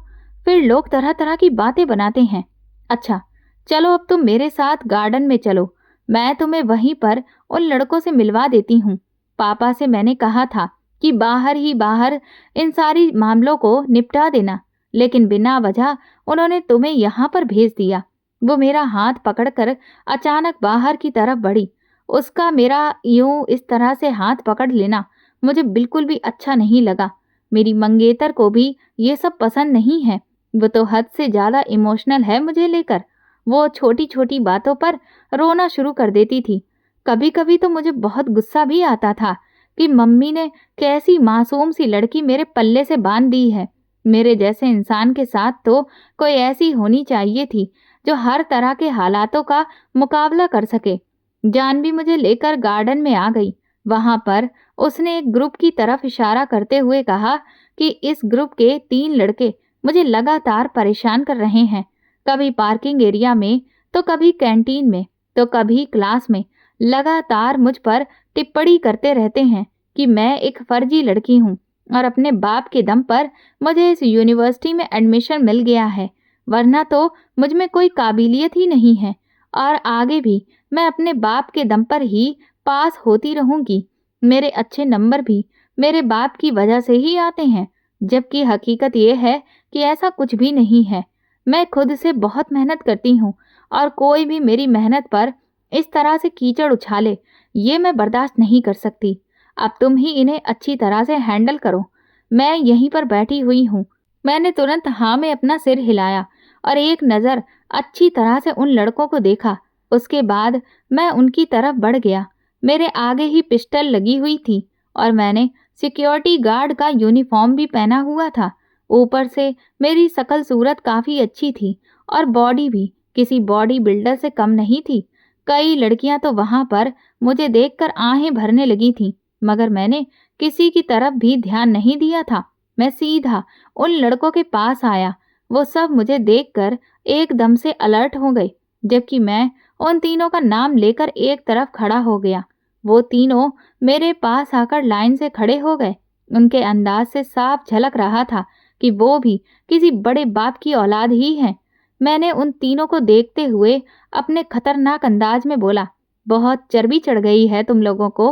Speaker 1: फिर लोग तरह तरह की बातें बनाते हैं। अच्छा, चलो अब तुम मेरे साथ गार्डन में चलो, मैं तुम्हें वहीं पर उन लड़कों से मिलवा देती हूँ। पापा से मैंने कहा था कि बाहर ही बाहर इन सारी मामलों को निपटा देना, लेकिन बिना वजह उन्होंने तुम्हें यहाँ पर भेज दिया। वो मेरा हाथ पकड़कर अचानक बाहर की तरफ बढ़ी। उसका मेरा यूं इस तरह से हाथ पकड़ लेना मुझे बिल्कुल भी अच्छा नहीं लगा। मेरी मंगेतर को भी ये सब पसंद नहीं है। वो तो हद से ज़्यादा इमोशनल है मुझे लेकर। वो छोटी छोटी बातों पर रोना शुरू कर देती थी। कभी कभी तो मुझे बहुत गुस्सा भी आता था कि मम्मी ने कैसी मासूम सी लड़की मेरे पल्ले से बांध दी है। मेरे जैसे इंसान के साथ तो कोई ऐसी होनी चाहिए थी जो हर तरह के हालातों का मुकाबला कर सके। जानवी मुझे लेकर गार्डन में आ गई। वहां पर उसने एक ग्रुप की तरफ इशारा करते हुए कहा कि इस ग्रुप के 3 लड़के मुझे लगातार परेशान कर रहे हैं। कभी पार्किंग एरिया में, तो कभी कैंटीन में, तो कभी क्लास में लगातार मुझ पर टिप्पणी करते रहते हैं कि मैं एक फर्जी लड़की हूँ और अपने बाप के दम पर मुझे इस यूनिवर्सिटी में एडमिशन मिल गया है, वरना तो मुझ में कोई काबिलियत ही नहीं है और आगे भी मैं अपने बाप के दम पर ही पास होती रहूंगी। मेरे अच्छे नंबर भी मेरे बाप की वजह से ही आते हैं, जबकि हकीकत ये है कि ऐसा कुछ भी नहीं है। मैं खुद से बहुत मेहनत करती हूँ और कोई भी मेरी मेहनत पर इस तरह से कीचड़ उछाले, ये मैं बर्दाश्त नहीं कर सकती। अब तुम ही इन्हें अच्छी तरह से हैंडल करो। मैं यहीं पर बैठी हुई हूँ। मैंने तुरंत हाँ में अपना सिर हिलाया और एक नज़र अच्छी तरह से उन लड़कों को देखा। उसके बाद मैं उनकी तरफ बढ़ गया। मेरे आगे ही पिस्टल लगी हुई थी और मैंने सिक्योरिटी गार्ड का यूनिफॉर्म भी पहना हुआ था। ऊपर से मेरी शकल सूरत काफ़ी अच्छी थी और बॉडी भी किसी बॉडी बिल्डर से कम नहीं थी। कई लड़कियां तो वहां पर मुझे देखकर आहें भरने लगी थीं, मगर मैंने किसी की तरफ भी ध्यान नहीं दिया था। मैं सीधा उन लड़कों के पास आया। वो सब मुझे देखकर एकदम से अलर्ट हो गए, जबकि मैं उन तीनों का नाम लेकर एक तरफ खड़ा हो गया। वो तीनों मेरे पास आकर लाइन से खड़े हो गए। उनके अंदाज से साफ झलक रहा था कि वो भी किसी बड़े बाप की औलाद ही हैं। मैंने उन तीनों को देखते हुए अपने खतरनाक अंदाज में बोला, बहुत चर्बी चढ़ गई है तुम लोगों को।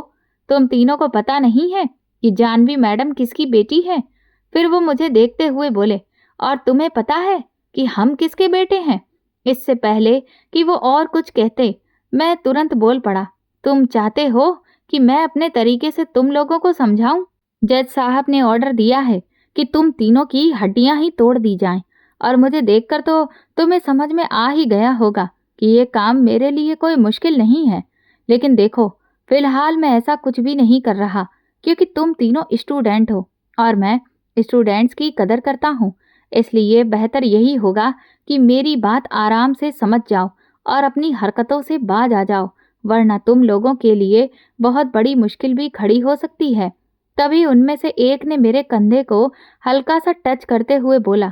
Speaker 1: तुम तीनों को पता नहीं है कि जानवी मैडम किसकी बेटी है? फिर वो मुझे देखते हुए बोले, और तुम्हें पता है कि हम किसके बेटे हैं? इससे पहले कि वो और कुछ कहते, मैं तुरंत बोल पड़ा, तुम चाहते हो कि मैं अपने तरीके से तुम लोगों को समझाऊं? जज साहब ने ऑर्डर दिया है कि तुम तीनों की हड्डियां ही तोड़ दी जाएं, और मुझे देखकर तो तुम्हें समझ में आ ही गया होगा कि ये काम मेरे लिए कोई मुश्किल नहीं है। लेकिन देखो, फिलहाल मैं ऐसा कुछ भी नहीं कर रहा, क्योंकि तुम तीनों स्टूडेंट हो और मैं स्टूडेंट्स की कदर करता हूँ। इसलिए बेहतर यही होगा कि मेरी बात आराम से समझ जाओ और अपनी हरकतों से बाज आ जाओ, वरना तुम लोगों के लिए बहुत बड़ी मुश्किल भी खड़ी हो सकती है। तभी उनमें से एक ने मेरे कंधे को हल्का सा टच करते हुए बोला,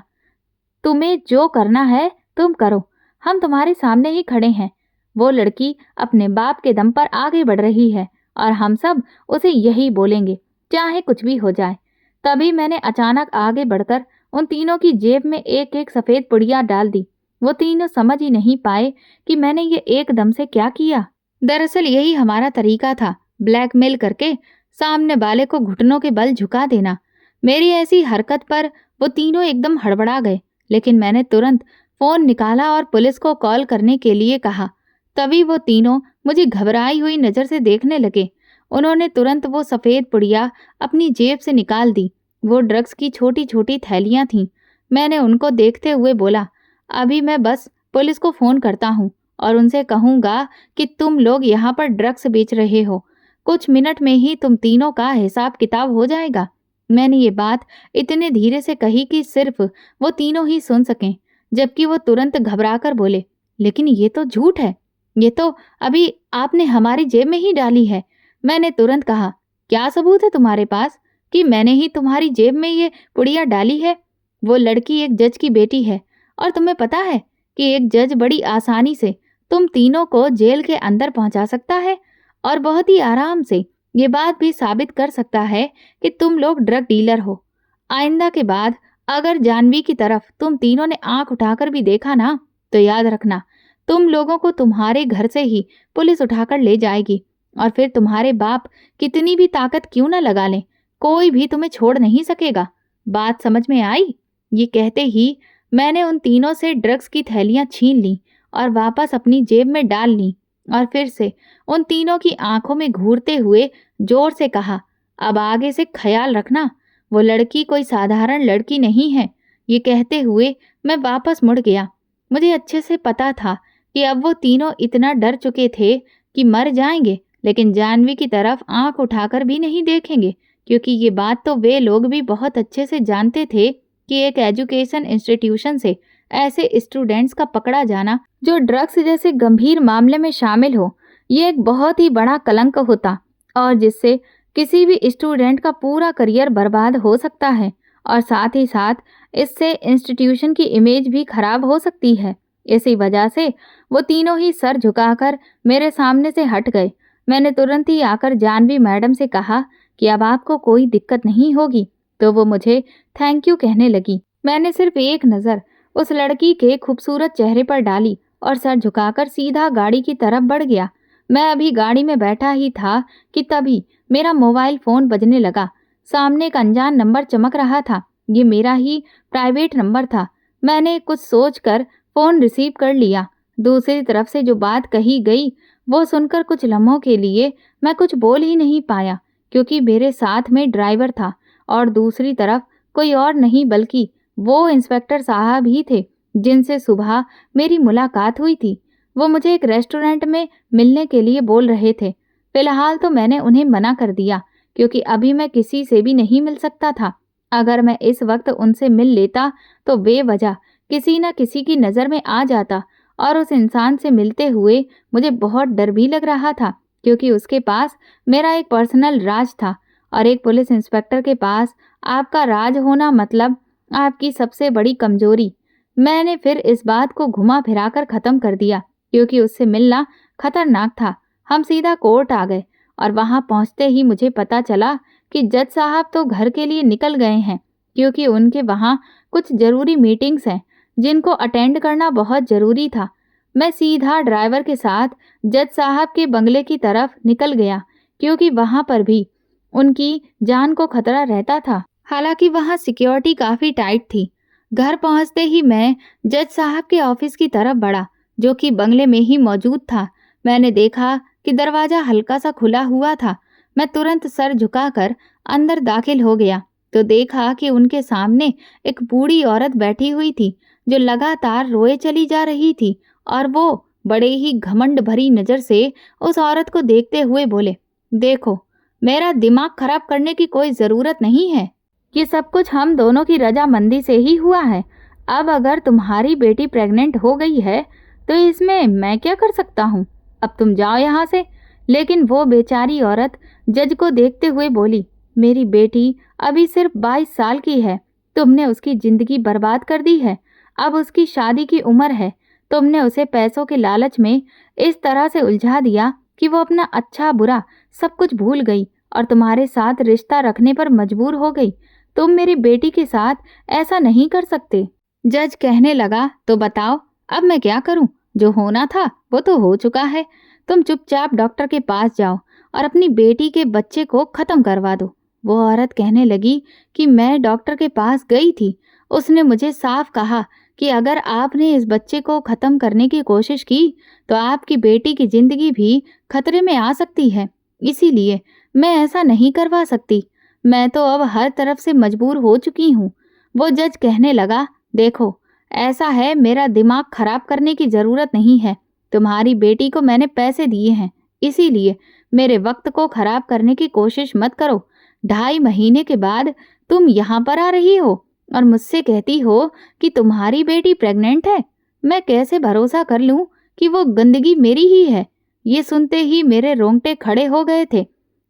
Speaker 1: तुम्हें जो करना है तुम करो, हम तुम्हारे सामने ही खड़े हैं। वो लड़की अपने बाप के दम पर आगे बढ़ रही है और हम सब उसे यही बोलेंगे, चाहे कुछ भी हो जाए। तभी मैंने अचानक आगे बढ़कर उन तीनों की जेब में एक एक सफ़ेद पुड़िया डाल दी। वो तीनों समझ ही नहीं पाए कि मैंने ये एकदम से क्या किया। दरअसल यही हमारा तरीका था, ब्लैकमेल करके सामने वाले को घुटनों के बल झुका देना। मेरी ऐसी हरकत पर वो तीनों एकदम हड़बड़ा गए, लेकिन मैंने तुरंत फ़ोन निकाला और पुलिस को कॉल करने के लिए कहा। तभी वो तीनों मुझे घबराई हुई नज़र से देखने लगे। उन्होंने तुरंत वो सफ़ेद पुड़िया अपनी जेब से निकाल दी। वो ड्रग्स की छोटी छोटी थैलियाँ थीं। मैंने उनको देखते हुए बोला, अभी मैं बस पुलिस को फ़ोन करता हूँ और उनसे कहूँगा कि तुम लोग यहाँ पर ड्रग्स बेच रहे हो। कुछ मिनट में ही तुम तीनों का हिसाब किताब हो जाएगा। मैंने ये बात इतने धीरे से कही कि सिर्फ वो तीनों ही सुन सकें, जबकि वो तुरंत घबराकर बोले, लेकिन ये तो झूठ है, ये तो अभी आपने हमारी जेब में ही डाली है। मैंने तुरंत कहा, क्या सबूत है तुम्हारे पास कि मैंने ही तुम्हारी जेब में ये पुड़िया डाली है? वो लड़की एक जज की बेटी है और तुम्हें पता है कि एक जज बड़ी आसानी से तुम तीनों को जेल के अंदर पहुंचा सकता है और बहुत ही आराम से ये बात भी साबित कर सकता है कि तुम लोग ड्रग डीलर हो। आइंदा के बाद अगर जानवी की तरफ तुम तीनों ने आंख उठाकर भी देखा ना, तो याद रखना, तुम लोगों को तुम्हारे घर से ही पुलिस उठाकर ले जाएगी और फिर तुम्हारे बाप कितनी भी ताकत क्यों न लगा लें, कोई भी तुम्हें छोड़ नहीं सकेगा। बात समझ में आई? ये कहते ही मैंने उन तीनों से ड्रग्स की थैलियां छीन ली और वापस अपनी जेब में डाल ली और फिर से उन तीनों की आंखों में घूरते हुए जोर से कहा, अब आगे से ख्याल रखना, वो लड़की कोई साधारण लड़की नहीं है। ये कहते हुए मैं वापस मुड़ गया। मुझे अच्छे से पता था कि अब वो तीनों इतना डर चुके थे कि मर जाएंगे, लेकिन जानवी की तरफ आंख उठाकर भी नहीं देखेंगे, क्योंकि ये बात तो वे लोग भी बहुत अच्छे से जानते थे कि एक एजुकेशन इंस्टीट्यूशन से ऐसे स्टूडेंट्स का पकड़ा जाना जो ड्रग्स जैसे गंभीर मामले में शामिल हो, ये एक बहुत ही बड़ा कलंक होता और जिससे किसी भी स्टूडेंट का पूरा करियर बर्बाद हो सकता है और साथ ही साथ इससे इंस्टीट्यूशन की इमेज भी खराब हो सकती है। इसी वजह से वो तीनों ही सर झुकाकर मेरे सामने से हट गए। मैंने तुरंत ही आकर जानवी मैडम से कहा कि अब आपको कोई दिक्कत नहीं होगी, तो वो मुझे थैंक यू कहने लगी। मैंने सिर्फ एक नज़र उस लड़की के खूबसूरत चेहरे पर डाली और सर झुकाकर सीधा गाड़ी की तरफ बढ़ गया। मैं अभी गाड़ी में बैठा ही था कि तभी मेरा मोबाइल फ़ोन बजने लगा। सामने एक अनजान नंबर चमक रहा था। ये मेरा ही प्राइवेट नंबर था। मैंने कुछ सोचकर फ़ोन रिसीव कर लिया। दूसरी तरफ से जो बात कही गई वो सुनकर कुछ लम्हों के लिए मैं कुछ बोल ही नहीं पाया, क्योंकि मेरे साथ में ड्राइवर था और दूसरी तरफ कोई और नहीं बल्कि वो इंस्पेक्टर साहब ही थे जिनसे सुबह मेरी मुलाकात हुई थी। वो मुझे एक रेस्टोरेंट में मिलने के लिए बोल रहे थे। फिलहाल तो मैंने उन्हें मना कर दिया, क्योंकि अभी मैं किसी से भी नहीं मिल सकता था। अगर मैं इस वक्त उनसे मिल लेता तो बेवजह किसी न किसी की नज़र में आ जाता और उस इंसान से मिलते हुए मुझे बहुत डर भी लग रहा था, क्योंकि उसके पास मेरा एक पर्सनल राज था और एक पुलिस इंस्पेक्टर के पास आपका राज होना मतलब आपकी सबसे बड़ी कमजोरी। मैंने फिर इस बात को घुमा फिराकर ख़त्म कर दिया, क्योंकि उससे मिलना खतरनाक था। हम सीधा कोर्ट आ गए और वहां पहुंचते ही मुझे पता चला कि जज साहब तो घर के लिए निकल गए हैं, क्योंकि उनके वहां कुछ ज़रूरी मीटिंग्स हैं जिनको अटेंड करना बहुत ज़रूरी था। मैं सीधा ड्राइवर के साथ जज साहब के बंगले की तरफ निकल गया, क्योंकि वहां पर भी उनकी जान को खतरा रहता था। हालांकि वहां सिक्योरिटी काफ़ी टाइट थी। घर पहुंचते ही मैं जज साहब के ऑफिस की तरफ बढ़ा, जो कि बंगले में ही मौजूद था। मैंने देखा कि दरवाज़ा हल्का सा खुला हुआ था। मैं तुरंत सर झुकाकर अंदर दाखिल हो गया तो देखा कि उनके सामने एक बूढ़ी औरत बैठी हुई थी, जो लगातार रोए चली जा रही थी और वो बड़े ही घमंड भरी नज़र से उस औरत को देखते हुए बोले, देखो, मेरा दिमाग खराब करने की कोई ज़रूरत नहीं है। ये सब कुछ हम दोनों की रजामंदी से ही हुआ है। अब अगर तुम्हारी बेटी प्रेग्नेंट हो गई है तो इसमें मैं क्या कर सकता हूँ? अब तुम जाओ यहाँ से। लेकिन वो बेचारी औरत जज को देखते हुए बोली, मेरी बेटी अभी सिर्फ 22 साल की है। तुमने उसकी ज़िंदगी बर्बाद कर दी है। अब उसकी शादी की उम्र है। तुमने उसे पैसों के लालच में इस तरह से उलझा दिया कि वो अपना अच्छा बुरा सब कुछ भूल गई और तुम्हारे साथ रिश्ता रखने पर मजबूर हो गई। तुम मेरी बेटी के साथ ऐसा नहीं कर सकते। जज कहने लगा, तो बताओ अब मैं क्या करूं? जो होना था वो तो हो चुका है। तुम चुपचाप डॉक्टर के पास जाओ और अपनी बेटी के बच्चे को ख़त्म करवा दो। वो औरत कहने लगी कि मैं डॉक्टर के पास गई थी। उसने मुझे साफ कहा कि अगर आपने इस बच्चे को ख़त्म करने की कोशिश की तो आपकी बेटी की ज़िंदगी भी खतरे में आ सकती है। इसीलिए मैं ऐसा नहीं करवा सकती। मैं तो अब हर तरफ से मजबूर हो चुकी हूँ। वो जज कहने लगा, देखो, ऐसा है, मेरा दिमाग खराब करने की ज़रूरत नहीं है। तुम्हारी बेटी को मैंने पैसे दिए हैं, इसीलिए मेरे वक्त को खराब करने की कोशिश मत करो। 2.5 महीने के बाद तुम यहाँ पर आ रही हो और मुझसे कहती हो कि तुम्हारी बेटी प्रेग्नेंट है। मैं कैसे भरोसा कर लूँ कि वो गंदगी मेरी ही है? ये सुनते ही मेरे रोंगटे खड़े हो गए थे।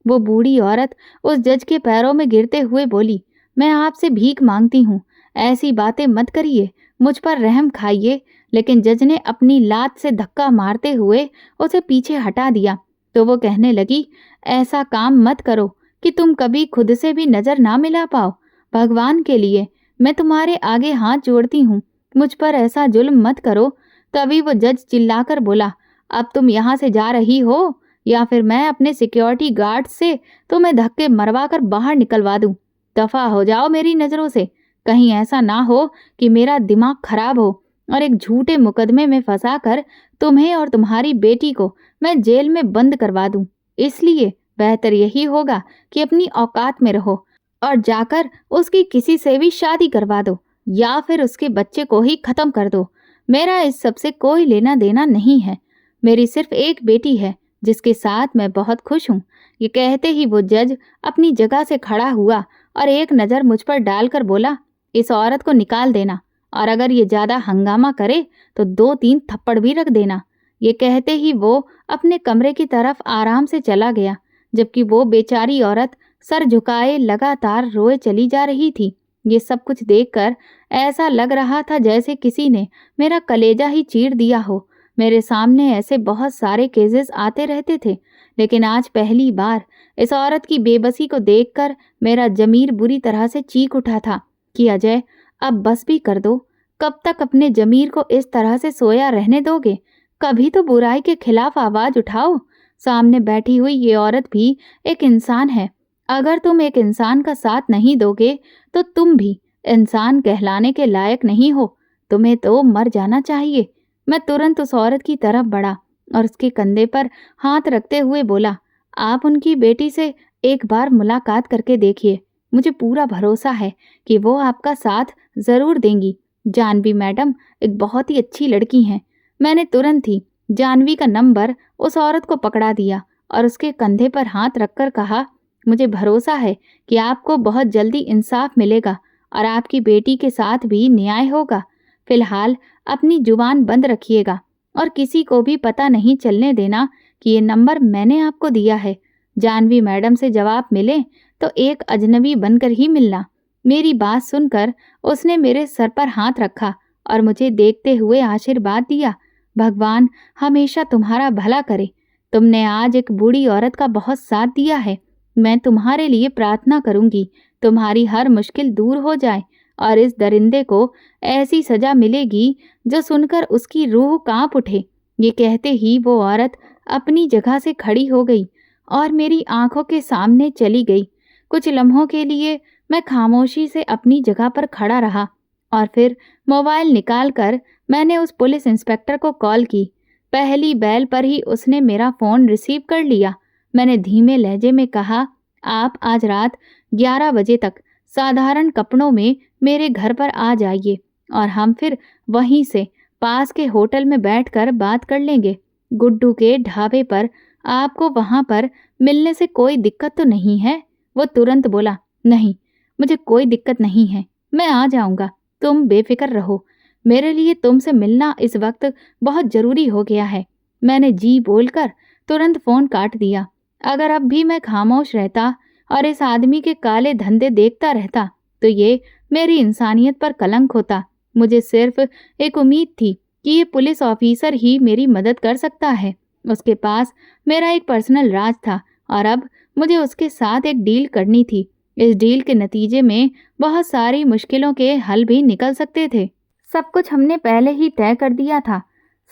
Speaker 1: वो बूढ़ी औरत उस जज के पैरों में गिरते हुए बोली, मैं आपसे भीख मांगती हूँ, ऐसी बातें मत करिए, मुझ पर रहम खाइए। लेकिन जज ने अपनी लात से धक्का मारते हुए उसे पीछे हटा दिया तो वो कहने लगी, ऐसा काम मत करो कि तुम कभी खुद से भी नजर ना मिला पाओ। भगवान के लिए मैं तुम्हारे आगे हाथ जोड़ती हूँ, मुझ पर ऐसा जुल्म मत करो। तभी वो जज चिल्लाकर बोला, अब तुम यहाँ से जा रही हो या फिर मैं अपने सिक्योरिटी गार्ड से तुम्हें धक्के मरवा कर बाहर निकलवा दूं। दफा हो जाओ मेरी नज़रों से। कहीं ऐसा ना हो कि मेरा दिमाग खराब हो और एक झूठे मुकदमे में फंसाकर तुम्हें और तुम्हारी बेटी को मैं जेल में बंद करवा दूं। इसलिए बेहतर यही होगा कि अपनी औकात में रहो और जाकर उसकी किसी से भी शादी करवा दो या फिर उसके बच्चे को ही खत्म कर दो। मेरा इस सब से कोई लेना देना नहीं है। मेरी सिर्फ एक बेटी है जिसके साथ मैं बहुत खुश हूँ। ये कहते ही वो जज अपनी जगह से खड़ा हुआ और एक नज़र मुझ पर डालकर बोला, इस औरत को निकाल देना और अगर ये ज़्यादा हंगामा करे तो 2-3 थप्पड़ भी रख देना। ये कहते ही वो अपने कमरे की तरफ आराम से चला गया, जबकि वो बेचारी औरत सर झुकाए लगातार रोए चली जा रही थी। ये सब कुछ देखकर ऐसा लग रहा था जैसे किसी ने मेरा कलेजा ही चीर दिया हो। मेरे सामने ऐसे बहुत सारे केसेस आते रहते थे, लेकिन आज पहली बार इस औरत की बेबसी को देखकर मेरा जमीर बुरी तरह से चीख उठा था कि अजय, अब बस भी कर दो। कब तक अपने जमीर को इस तरह से सोया रहने दोगे? कभी तो बुराई के खिलाफ आवाज उठाओ। सामने बैठी हुई ये औरत भी एक इंसान है। अगर तुम एक इंसान का साथ नहीं दोगे तो तुम भी इंसान कहलाने के लायक नहीं हो। तुम्हें तो मर जाना चाहिए। मैं तुरंत उस औरत की तरफ बढ़ा और उसके कंधे पर हाथ रखते हुए बोला, आप उनकी बेटी से एक बार मुलाकात करके देखिए। मुझे पूरा भरोसा है कि वो आपका साथ जरूर देंगी। जानवी मैडम एक बहुत ही अच्छी लड़की हैं। मैंने तुरंत ही जानवी का नंबर उस औरत को पकड़ा दिया और उसके कंधे पर हाथ रखकर कहा, मुझे भरोसा है कि आपको बहुत जल्दी इंसाफ मिलेगा और आपकी बेटी के साथ भी न्याय होगा। फिलहाल अपनी जुबान बंद रखिएगा और किसी को भी पता नहीं चलने देना कि ये नंबर मैंने आपको दिया है। जानवी मैडम से जवाब मिले तो एक अजनबी बनकर ही मिलना। मेरी बात सुनकर उसने मेरे सर पर हाथ रखा और मुझे देखते हुए आशीर्वाद दिया, भगवान हमेशा तुम्हारा भला करे। तुमने आज एक बूढ़ी औरत का बहुत साथ दिया है। मैं तुम्हारे लिए प्रार्थना करूंगी तुम्हारी हर मुश्किल दूर हो जाए और इस दरिंदे को ऐसी सजा मिलेगी जो सुनकर उसकी रूह कांप उठे। ये कहते ही वो औरत अपनी जगह से खड़ी हो गई और मेरी आंखों के सामने चली गई। कुछ लम्हों के लिए मैं खामोशी से अपनी जगह पर खड़ा रहा और फिर मोबाइल निकालकर मैंने उस पुलिस इंस्पेक्टर को कॉल की। पहली बैल पर ही उसने मेरा फ़ोन रिसीव कर लिया। मैंने धीमे लहजे में कहा, आप आज रात 11 बजे तक साधारण कपड़ों में मेरे घर पर आ जाइए और हम फिर वहीं से पास के होटल में बैठकर बात कर लेंगे। गुड्डू के ढाबे पर आपको वहां पर मिलने से कोई दिक्कत तो नहीं है? वो तुरंत बोला, नहीं, मुझे कोई दिक्कत नहीं है, मैं आ जाऊंगा, तुम बेफिक्र रहो। मेरे लिए तुमसे मिलना इस वक्त बहुत जरूरी हो गया है। मैंने जी बोलकर तुरंत फ़ोन काट दिया। अगर अब भी मैं खामोश रहता और इस आदमी के काले धंधे देखता रहता तो ये मेरी इंसानियत पर कलंक होता। मुझे सिर्फ एक उम्मीद थी कि ये पुलिस ऑफिसर ही मेरी मदद कर सकता है। उसके पास मेरा एक पर्सनल राज था और अब मुझे उसके साथ एक डील करनी थी। इस डील के नतीजे में बहुत सारी मुश्किलों के हल भी निकल सकते थे। सब कुछ हमने पहले ही तय कर दिया था।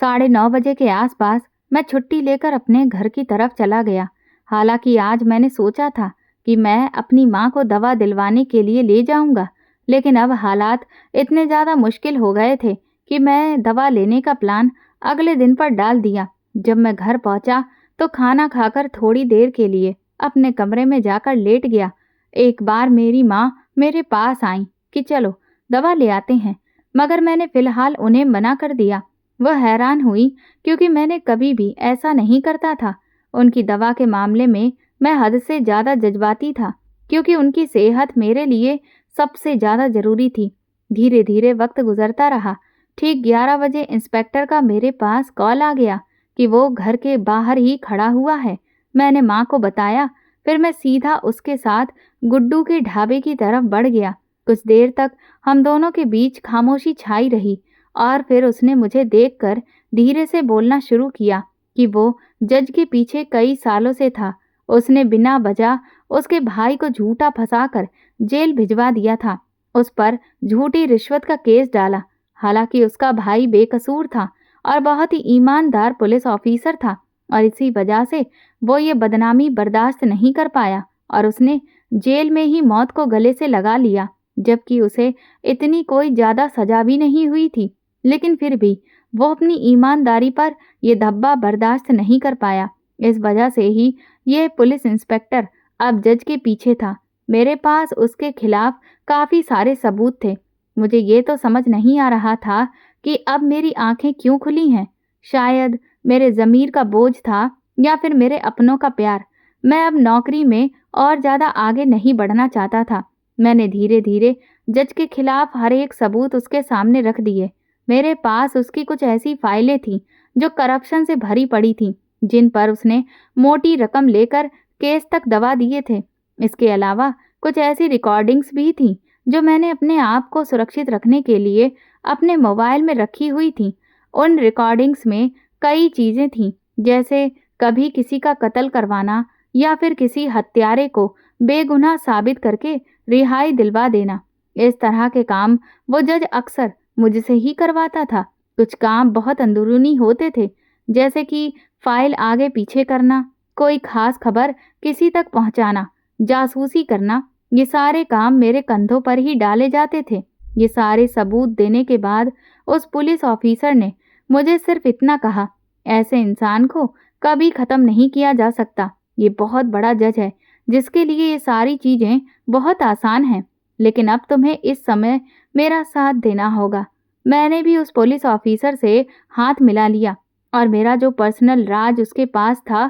Speaker 1: 9:30 बजे के आसपास मैं छुट्टी लेकर अपने घर की तरफ चला गया। हालांकि आज मैंने सोचा था कि मैं अपनी माँ को दवा दिलवाने के लिए ले जाऊंगा, लेकिन अब हालात इतने ज़्यादा मुश्किल हो गए थे कि मैं दवा लेने का प्लान अगले दिन पर डाल दिया। जब मैं घर पहुंचा तो खाना खाकर थोड़ी देर के लिए अपने कमरे में जाकर लेट गया। एक बार मेरी माँ मेरे पास आई कि चलो दवा ले आते हैं, मगर मैंने फिलहाल उन्हें मना कर दिया। वह हैरान हुई क्योंकि मैंने कभी भी ऐसा नहीं करता था। उनकी दवा के मामले में मैं हद से ज़्यादा जज्बाती था क्योंकि उनकी सेहत मेरे लिए सबसे ज़्यादा ज़रूरी थी। धीरे धीरे वक्त गुजरता रहा। ठीक 11 बजे इंस्पेक्टर का मेरे पास कॉल आ गया कि वो घर के बाहर ही खड़ा हुआ है। मैंने माँ को बताया, फिर मैं सीधा उसके साथ गुड्डू के ढाबे की तरफ बढ़ गया। कुछ देर तक हम दोनों के बीच खामोशी छाई रही और फिर उसने मुझे देखकर धीरे से बोलना शुरू किया कि वो जज के पीछे कई सालों से था। उसने बिना वजह उसके भाई को झूठा फंसाकर जेल भिजवा दिया था, उस पर झूठी रिश्वत का केस डाला। हालांकि उसका भाई बेकसूर था और बहुत ही ईमानदार पुलिस ऑफिसर था, और इसी वजह से वो ये बदनामी बर्दाश्त नहीं कर पाया और उसने जेल में ही मौत को गले से लगा लिया, जबकि उसे इतनी कोई ज्यादा सजा भी नहीं हुई थी। लेकिन फिर भी वो अपनी ईमानदारी पर यह धब्बा बर्दाश्त नहीं कर पाया। इस वजह से ही ये पुलिस इंस्पेक्टर अब जज के पीछे था। मेरे पास उसके खिलाफ काफी सारे सबूत थे। मुझे ये तो समझ नहीं आ रहा था कि अब मेरी आंखें क्यों खुली हैं। शायद मेरे ज़मीर का बोझ था या फिर मेरे अपनों का प्यार। मैं अब नौकरी में और ज़्यादा आगे नहीं बढ़ना चाहता था। मैंने धीरे धीरे जज के खिलाफ हर एक सबूत उसके सामने रख दिए। मेरे पास उसकी कुछ ऐसी फाइलें थीं जो करप्शन से भरी पड़ी थीं, जिन पर उसने मोटी रकम लेकर केस तक दबा दिए थे। इसके अलावा कुछ ऐसी रिकॉर्डिंग्स भी थीं जो मैंने अपने आप को सुरक्षित रखने के लिए अपने मोबाइल में रखी हुई थीं। उन रिकॉर्डिंग्स में कई चीज़ें थीं, जैसे कभी किसी का कत्ल करवाना या फिर किसी हत्यारे को बेगुनाह साबित करके रिहाई दिलवा देना। इस तरह के काम वो जज अक्सर मुझसे ही करवाता था। कुछ काम बहुत अंदरूनी होते थे, जैसे कि फाइल आगे पीछे करना, कोई खास खबर किसी तक पहुंचाना, जासूसी करना। ये सारे काम मेरे कंधों पर ही डाले जाते थे। ये सारे सबूत देने के बाद उस पुलिस ऑफिसर ने मुझे सिर्फ इतना कहा, ऐसे इंसान को कभी खत्म नहीं किया जा सकता। ये बहुत बड़ा जज है जिसके लिए ये सारी चीजें बहुत आसान हैं, लेकिन अब तुम्हें इस समय मेरा साथ देना होगा। मैंने भी उस पुलिस ऑफिसर से हाथ मिला लिया और मेरा जो पर्सनल राज उसके पास था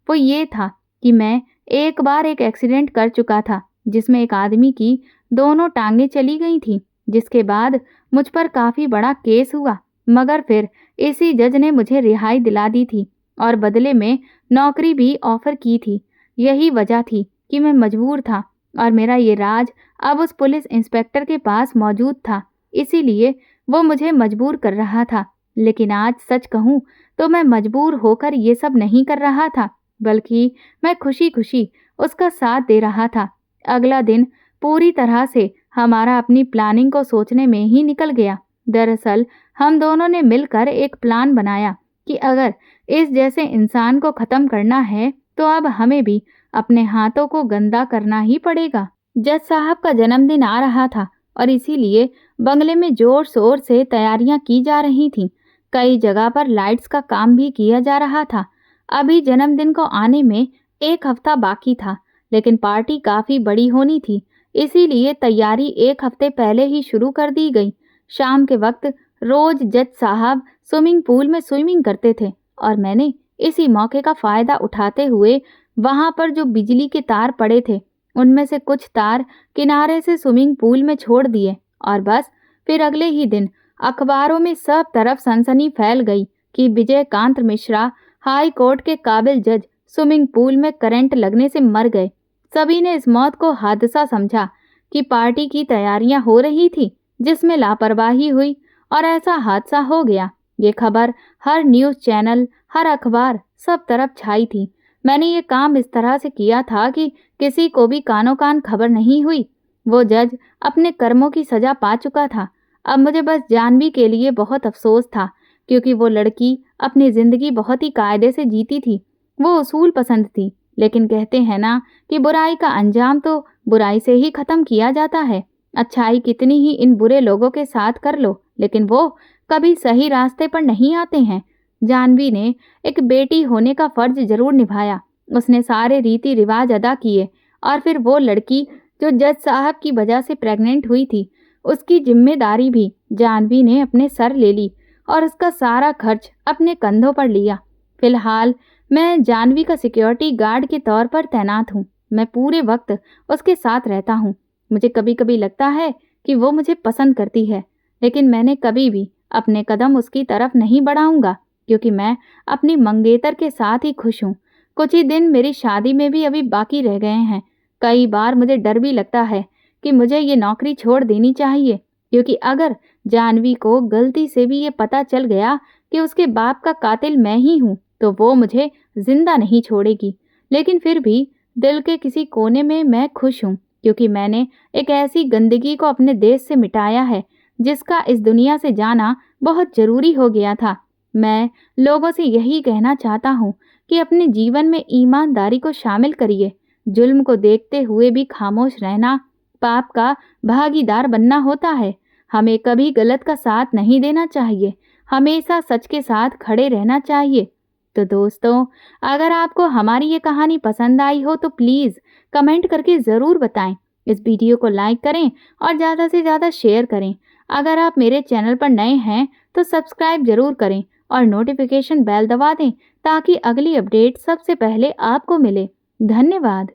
Speaker 1: वो ये था कि मैं एक बार एक एक्सीडेंट कर चुका था जिसमें एक आदमी की दोनों टांगें चली गई थी, जिसके बाद मुझ पर काफी बड़ा केस हुआ। मगर फिर इसी जज ने मुझे रिहाई दिला दी थी और बदले में नौकरी भी ऑफर की थी। यही वजह थी कि मैं मजबूर था और मेरा ये राज अब उस पुलिस इंस्पेक्टर के पास मौजूद था। इसीलिए वो मुझे मजबूर कर रहा था। लेकिन आज सच कहूँ तो मैं मजबूर होकर ये सब नहीं कर रहा था, बल्कि मैं खुशी खुशी उसका साथ दे रहा था। अगला दिन पूरी तरह से हमारा अपनी प्लानिंग को सोचने में ही निकल गया। दरअसल हम दोनों ने मिलकर एक प्लान बनाया कि अगर इस जैसे इंसान को खत्म करना है तो अब हमें भी अपने हाथों को गंदा करना ही पड़ेगा। जज साहब का जन्मदिन आ रहा था और इसीलिए बंगले में जोर शोर से तैयारियां की जा रही थीं। कई जगह पर लाइट्स का काम भी किया जा रहा था। अभी जन्मदिन को आने में एक हफ्ता बाकी था, लेकिन पार्टी काफी बड़ी होनी थी, इसीलिए तैयारी एक हफ्ते पहले ही शुरू कर दी गई। शाम के वक्त रोज जज साहब स्विमिंग पूल में स्विमिंग करते थे और मैंने इसी मौके का फायदा उठाते हुए वहां पर जो बिजली के तार पड़े थे उनमें से कुछ तार किनारे से स्विमिंग पूल में छोड़ दिए और बस फिर अगले ही दिन अखबारों में सब तरफ सनसनी फैल गई कि विजयकांत मिश्रा हाई कोर्ट के काबिल जज स्विमिंग पूल में करंट लगने से मर गए। सभी ने इस मौत को हादसा समझा कि पार्टी की तैयारियां हो रही थी जिसमें लापरवाही हुई और ऐसा हादसा हो गया। ये खबर हर न्यूज़ चैनल, हर अखबार, सब तरफ छाई थी। मैंने ये काम इस तरह से किया था कि किसी को भी कानो कान खबर नहीं हुई। वो जज अपने कर्मों की सजा पा चुका था। अब मुझे बस जानवी के लिए बहुत अफसोस था, क्योंकि वो लड़की अपनी जिंदगी बहुत ही कायदे से जीती थी। वो उसूल पसंद थी, लेकिन कहते हैं ना कि बुराई का अंजाम तो बुराई से ही खत्म किया जाता है। अच्छाई कितनी ही इन बुरे लोगों के साथ कर लो, लेकिन वो कभी सही रास्ते पर नहीं आते हैं। जानवी ने एक बेटी होने का फर्ज जरूर निभाया। उसने सारे रीति रिवाज अदा किए और फिर वो लड़की जो जज साहब की वजह से प्रेग्नेंट हुई थी, उसकी जिम्मेदारी भी जानवी ने अपने सर ले ली और उसका सारा खर्च अपने कंधों पर लिया। फिलहाल मैं जानवी का सिक्योरिटी गार्ड के तौर पर तैनात हूँ। मैं पूरे वक्त उसके साथ रहता हूँ। मुझे कभी कभी लगता है कि वो मुझे पसंद करती है, लेकिन मैंने कभी भी अपने कदम उसकी तरफ नहीं बढ़ाऊंगा, क्योंकि मैं अपनी मंगेतर के साथ ही खुश हूँ। कुछ ही दिन मेरी शादी में भी अभी बाकी रह गए हैं। कई बार मुझे डर भी लगता है कि मुझे ये नौकरी छोड़ देनी चाहिए, क्योंकि अगर जानवी को गलती से भी ये पता चल गया कि उसके बाप का कातिल मैं ही हूँ तो वो मुझे जिंदा नहीं छोड़ेगी। लेकिन फिर भी दिल के किसी कोने में मैं खुश हूँ, क्योंकि मैंने एक ऐसी गंदगी को अपने देश से मिटाया है जिसका इस दुनिया से जाना बहुत जरूरी हो गया था। मैं लोगों से यही कहना चाहता हूँ कि अपने जीवन में ईमानदारी को शामिल करिए। जुल्म को देखते हुए भी खामोश रहना पाप का भागीदार बनना होता है। हमें कभी गलत का साथ नहीं देना चाहिए, हमेशा सच के साथ खड़े रहना चाहिए। तो दोस्तों, अगर आपको हमारी ये कहानी पसंद आई हो तो प्लीज़ कमेंट करके ज़रूर बताएं। इस वीडियो को लाइक करें और ज़्यादा से ज़्यादा शेयर करें। अगर आप मेरे चैनल पर नए हैं तो सब्सक्राइब ज़रूर करें और नोटिफिकेशन बेल दबा दें ताकि अगली अपडेट सबसे पहले आपको मिले। धन्यवाद।